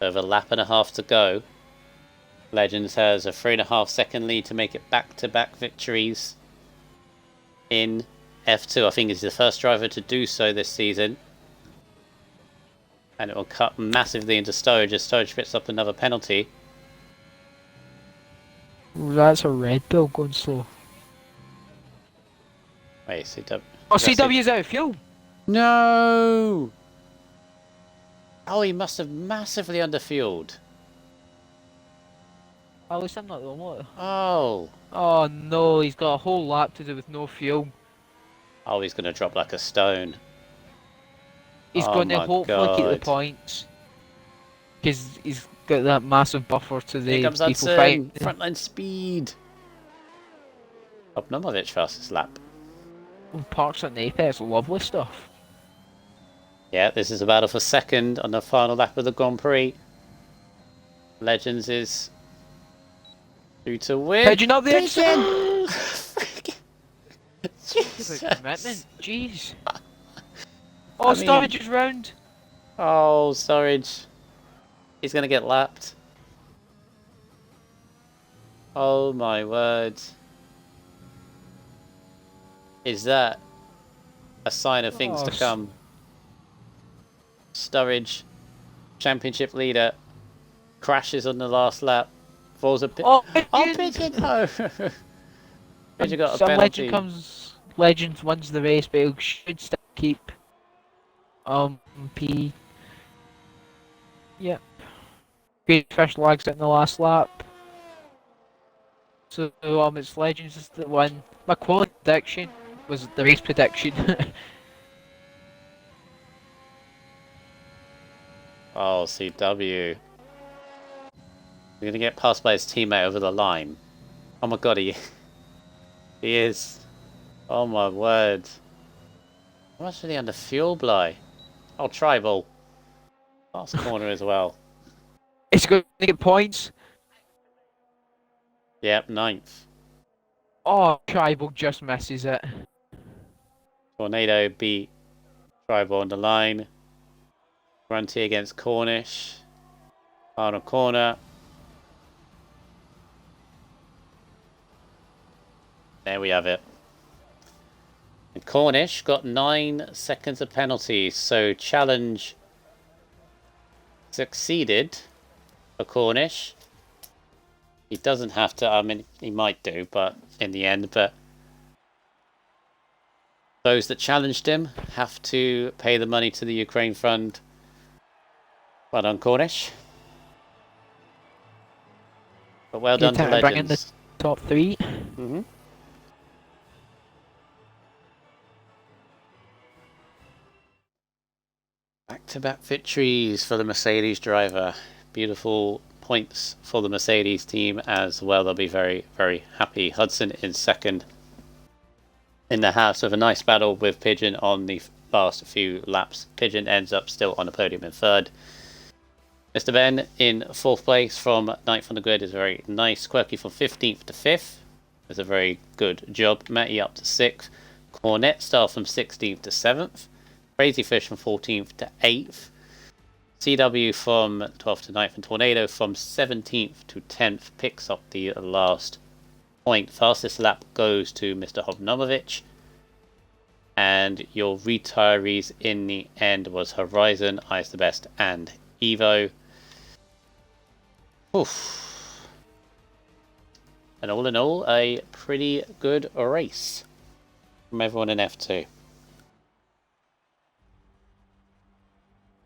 Over a lap and a half to go. Legends has a 3.5 second lead to make it back-to-back victories in F2. I think he's the first driver to do so this season. And it will cut massively into Sturridge as Sturridge picks up another penalty. That's a red bill going slow. Wait, CW. Oh, CW's out of fuel! No! Oh, he must have massively underfueled. At least I'm not the only one. Oh. Oh no, he's got a whole lap to do with no fuel. Oh, he's going to drop like a stone. He's Oh going to my hopefully keep the God. points. Because he's got that massive buffer to the Here comes people Hudson. fighting. Frontline speed. Obnomovic fastest lap. Parks at Apex, lovely stuff. Yeah, this is a battle for second on the final lap of the Grand Prix. Legends is due to win. Pigeon up the Pigeon! Jesus. Commitment, jeez. Oh, I mean- Sturridge is round. Oh, Sturridge. He's going to get lapped. Oh my word. Is that a sign of things to come? Sturridge, championship leader, crashes on the last lap, falls a pit. Oh, Pigeon! No! Pigeon got a Some penalty. Legend wins the race, but he should still keep P. Yep. Great fish lags out in the last lap. So it's Legends is the one. My quality prediction was the race prediction. Oh, CW. We're gonna get passed by his teammate over the line. Oh my god, he is. Oh my word. How much are they under fuel bly? Oh, tribal. Last corner as well. It's going to get points. Yep, 9th. Oh, Tribal just misses it. Tornado beat tribal on the line. Grunty against Cornish. Final corner. There we have it. And Cornish got 9 seconds of penalties, so challenge succeeded for Cornish. He doesn't have to, I mean, he might do, but in the end, but those that challenged him have to pay the money to the Ukraine Fund. Well done, Cornish. But well done to Bring in the Legends. top 3. Mm-hmm. Back-to-back victories for the Mercedes driver. Beautiful points for the Mercedes team as well. They'll be very, very happy. Hudson in second in the house with a nice battle with Pigeon on the last few laps. Pigeon ends up still on the podium in third. Mr. Ben in fourth place from ninth on the grid is very nice. Quirky from 15th to 5th. It's a very good job. Matty up to 6th. Cornet Star from 16th to 7th. Crazy Fish from 14th to 8th. CW from 12th to 9th. And Tornado from 17th to 10th picks up the last point. Fastest lap goes to Mr. Hobnomovich. And your retirees in the end was Horizon, Eyes the Best, and Evo. Oof. And all in all, a pretty good race from everyone in F2.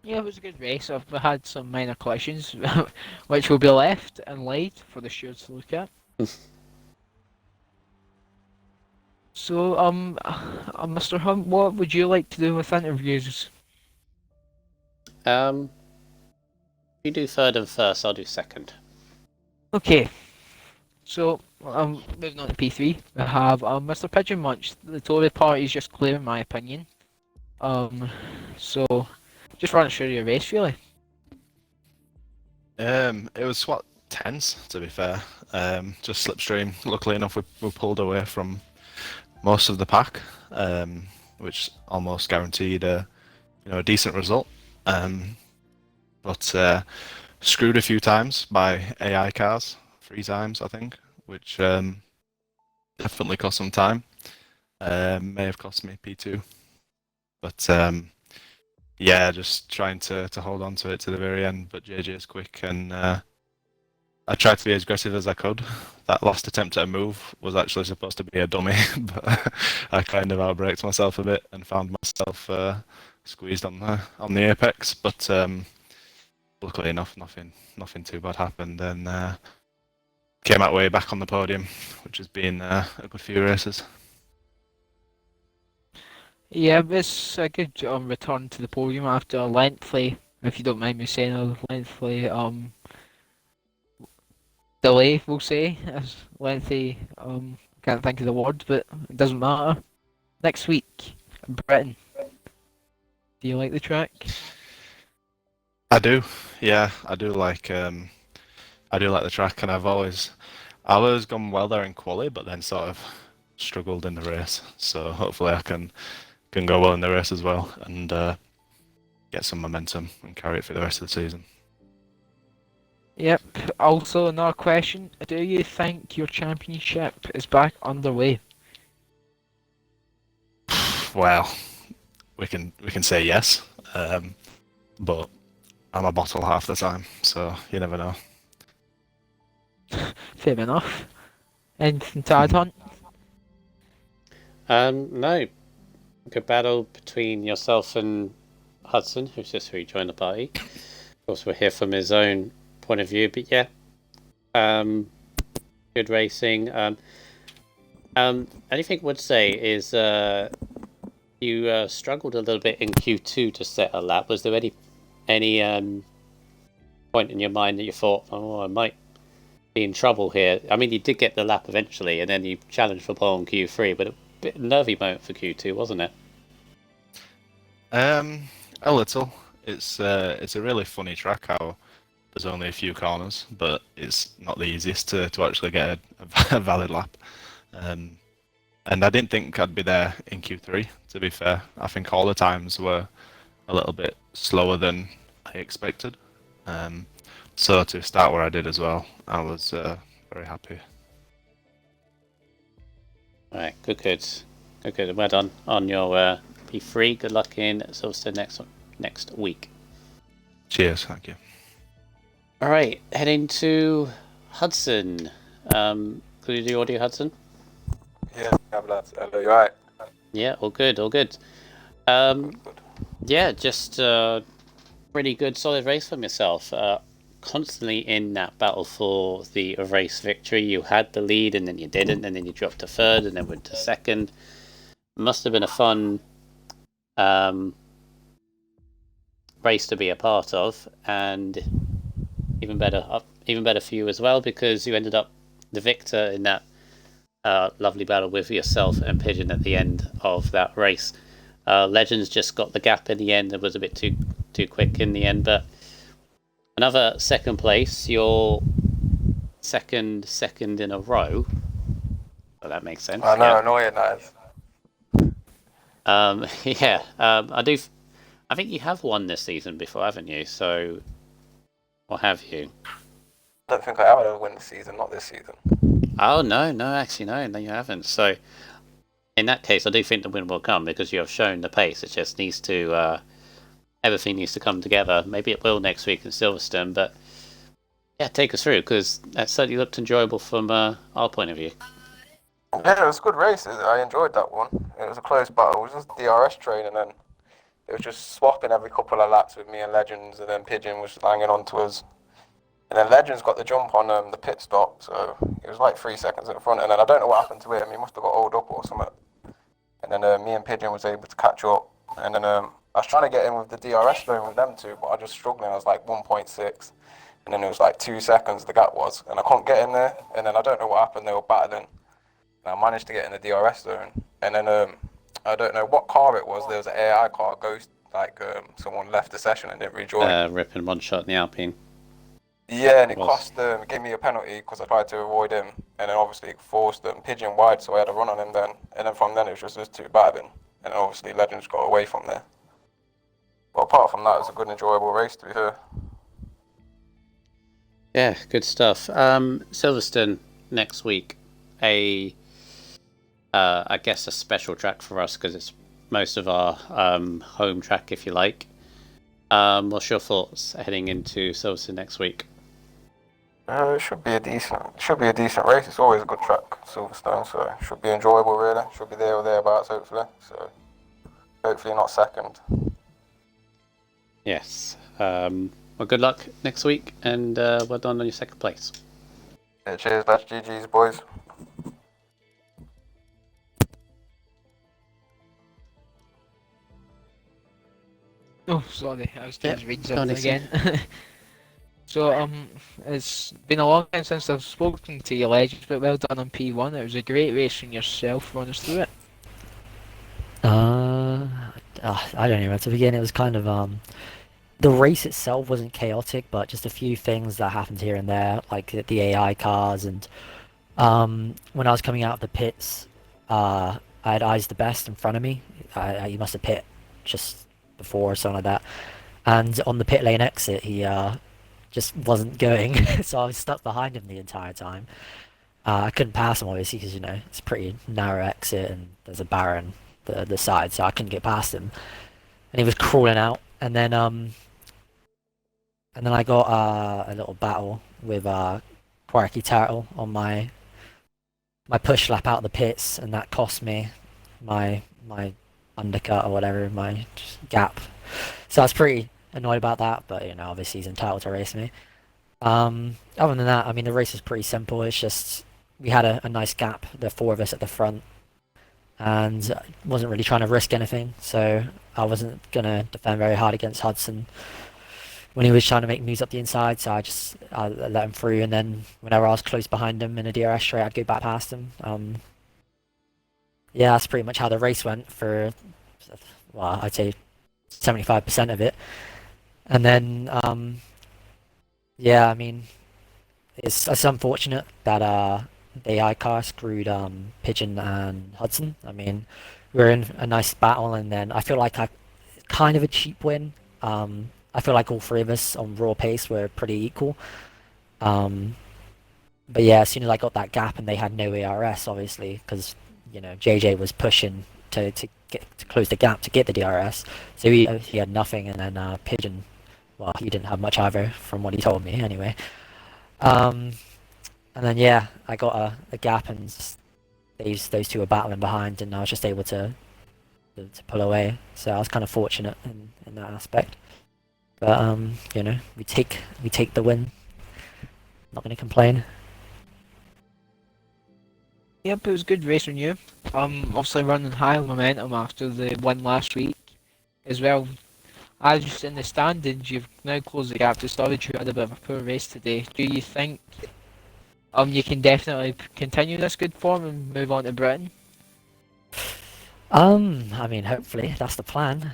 Yeah, it was a good race. I've had some minor collisions, which will be left and laid for the stewards to look at. So, Mr. Hunt, what would you like to do with interviews? You do third and first, I'll do second. Okay. So, moving on to P3, we have Mr. Pigeon Munch. The Tory party is just clear, in my opinion. So, just run through your race, really. It was what, tense, to be fair. Just slipstream. Luckily enough, we pulled away from most of the pack, which almost guaranteed a decent result. But screwed a few times by AI cars, 3 times I think, which definitely cost some time. May have cost me P2, but yeah, just trying to hold on to it to the very end. But JJ is quick, and I tried to be as aggressive as I could. That last attempt at a move was actually supposed to be a dummy, but I kind of outbraked myself a bit and found myself squeezed on the apex. But luckily enough, nothing too bad happened, and came out way back on the podium, which has been a good few races. Yeah, it's a good return to the podium after a lengthy, if you don't mind me saying, a lengthy delay, we'll say. As lengthy, can't think of the word, but it doesn't matter. Next week in Britain. Do you like the track? I do, yeah, I do like the track, and I've always gone well there in quali, but then sort of struggled in the race. So hopefully I can go well in the race as well, and get some momentum and carry it for the rest of the season. Yep. Also, another question: do you think your championship is back underway? Well, we can say yes, but I'm a bottle half the time, so you never know. Fair enough. Anything to add, Hunt? No. Good battle between yourself and Hudson, who's just rejoined the party. Of course, we'll hear from his own point of view, but yeah. Good racing. Anything I would say is you struggled a little bit in Q2 to set a lap. Was there any point in your mind that you thought, oh, I might be in trouble here? I mean, you did get the lap eventually, and then you challenged for pole in Q3, but a bit nervy moment for Q2, wasn't it? A little. It's a really funny track. How there's only a few corners, but it's not the easiest to actually get a valid lap. And I didn't think I'd be there in Q3, to be fair. I think all the times were a little bit slower than I expected. So to start where I did as well, I was very happy. Alright, good. Well done on your P3. Good luck in Silverstone next week. Cheers, thank you. Alright, heading to Hudson. Could you do audio, Hudson? Yeah, lads. Hello, you alright? Yeah, all good. Yeah, just pretty good, solid race from yourself. Constantly in that battle for the race victory. You had the lead, and then you didn't, and then you dropped to third, and then went to second. Must have been a fun race to be a part of, and even better for you as well, because you ended up the victor in that lovely battle with yourself and Pigeon at the end of that race. Legends just got the gap in the end. It was a bit too quick in the end, but another second place. Your second in a row. Well, that makes sense. I know, Yeah. annoying that is. Yeah. I think you have won this season before, haven't you? So, or have you? I don't think I ever win the season, not this season. Oh no, actually no, you haven't. So, in that case, I do think the win will come because you have shown the pace. It just needs to everything needs to come together. Maybe it will next week in Silverstone, but yeah, take us through because that certainly looked enjoyable from our point of view. Yeah, it was a good race. I enjoyed that one. It was a close battle. It was just DRS train, and then it was just swapping every couple of laps with me and Legends, and then Pigeon was hanging on to us. And then Legends got the jump on the pit stop, so he was like 3 seconds in front. And then I don't know what happened to him. He must have got hold up or something. And then me and Pigeon was able to catch up. And then I was trying to get in with the DRS zone with them two, but I was just struggling. I was like 1.6. And then it was like 2 seconds the gap was. And I couldn't get in there. And then I don't know what happened. They were battling. And I managed to get in the DRS zone. And then I don't know what car it was. There was an AI car, Ghost. Like someone left the session and didn't rejoin. Ripping one shot in the Alpine. Yeah, and it gave me a penalty because I tried to avoid him, and then obviously forced Pigeon wide, so I had a run on him then. And then from then it was just us two battling, and then obviously Legends got away from there. But apart from that, it was a good, enjoyable race to be fair. Yeah, good stuff. Silverstone next week, I guess a special track for us because it's most of our home track, if you like. What's your thoughts heading into Silverstone next week? It should be a decent race. It's always a good track, Silverstone, so it should be enjoyable really. Should be there or thereabouts hopefully. So hopefully not second. Yes. Well, good luck next week, and well done on your second place. Yeah, cheers, that's GG's boys. Oh, sorry, I was just reading something again. So, it's been a long time since I've spoken to you, Legends, but well done on P1. It was a great race from yourself. Run us through it. I don't even know. To begin, it was kind of the race itself wasn't chaotic, but just a few things that happened here and there, like the AI cars, and when I was coming out of the pits, I had Eyes the Best in front of me. He must have pit just before or something like that, and on the pit lane exit, he just wasn't going, so I was stuck behind him the entire time. I couldn't pass him obviously because it's a pretty narrow exit and there's a barrier on the side, so I couldn't get past him. And he was crawling out, and then I got a little battle with Quirky Turtle on my push lap out of the pits, and that cost me my undercut or whatever, my gap. So I was pretty annoyed about that, but obviously he's entitled to race me. Other than that, I mean, the race was pretty simple. It's just we had a nice gap, the four of us at the front, and wasn't really trying to risk anything, so I wasn't gonna defend very hard against Hudson when he was trying to make moves up the inside, so I let him through, and then whenever I was close behind him in a DRS straight, I'd go back past him. Yeah, that's pretty much how the race went for, well, I'd say 75% of it. And then, yeah, I mean, it's unfortunate that the AI car screwed Pigeon and Hudson. I mean, we were in a nice battle, and then I feel like kind of a cheap win. I feel like all three of us on raw pace were pretty equal. But yeah, as soon as I got that gap and they had no ARS, obviously, because JJ was pushing to close the gap to get the DRS, so he had nothing, and then Pigeon, well, he didn't have much either, from what he told me anyway. And then yeah, I got a gap, and those two were battling behind, and I was just able to pull away. So I was kind of fortunate in that aspect. But we take the win. Not gonna complain. Yep, it was a good race from you. Obviously running high momentum after the win last week as well. As just in the standings, you've now closed the gap to Sturridge, who had a bit of a poor race today. Do you think you can definitely continue this good form and move on to Britain? I mean, hopefully that's the plan.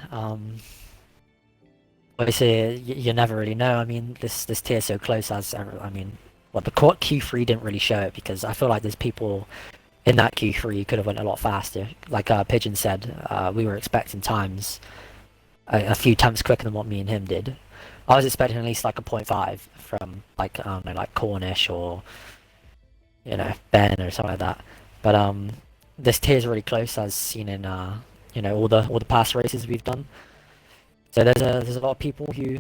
Obviously, you never really know. I mean, this tier so close as I mean, what the Q3 didn't really show it because I feel like there's people in that Q3 who could have went a lot faster. Like Pigeon said, we were expecting times a few times quicker than what me and him did. I was expecting at least like a 0.5 from like I don't know, like Cornish or Ben or something like that. But this tier is really close as seen in all the past races we've done. So there's a lot of people who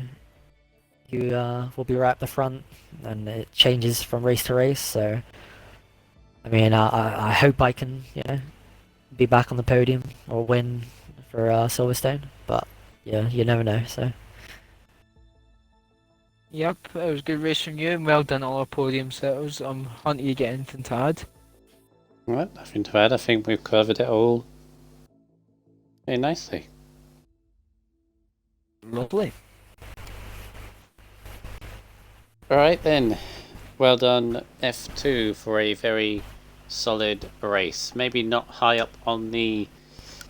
will be right up the front, and it changes from race to race. So I mean, I hope I can be back on the podium or win for Silverstone, but yeah, you never know. So Yep, it was a good race from you, and well done all our podium setters. Hunt, you get anything to add? Right, nothing to add. I think we've covered it all very nicely. Lovely. Alright then, well done F2 for a very solid race. Maybe not high up on the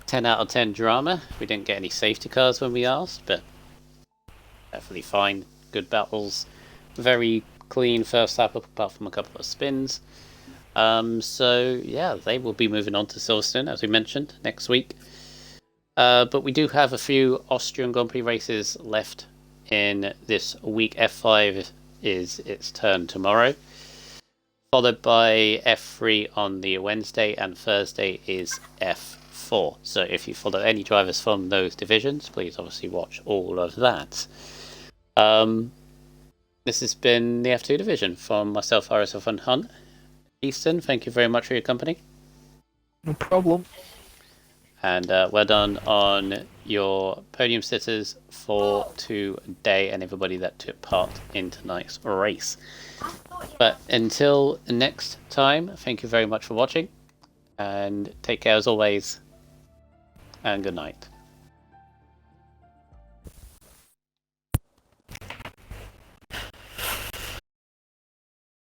10 out of 10 drama. We didn't get any safety cars when we asked, but definitely fine. Good battles. Very clean first lap apart from a couple of spins. So yeah, they will be moving on to Silverstone, as we mentioned, next week. But we do have a few Austrian Grand Prix races left in this week. F5 is its turn tomorrow, followed by F3 on the Wednesday, and Thursday is F4. So if you follow any drivers from those divisions, please obviously watch all of that. This has been the F2 division from myself, RSF1 Hunt. Easton, thank you very much for your company. No problem. And well done on your podium sitters for today and everybody that took part in tonight's race. But until next time, thank you very much for watching, and take care as always, and good night.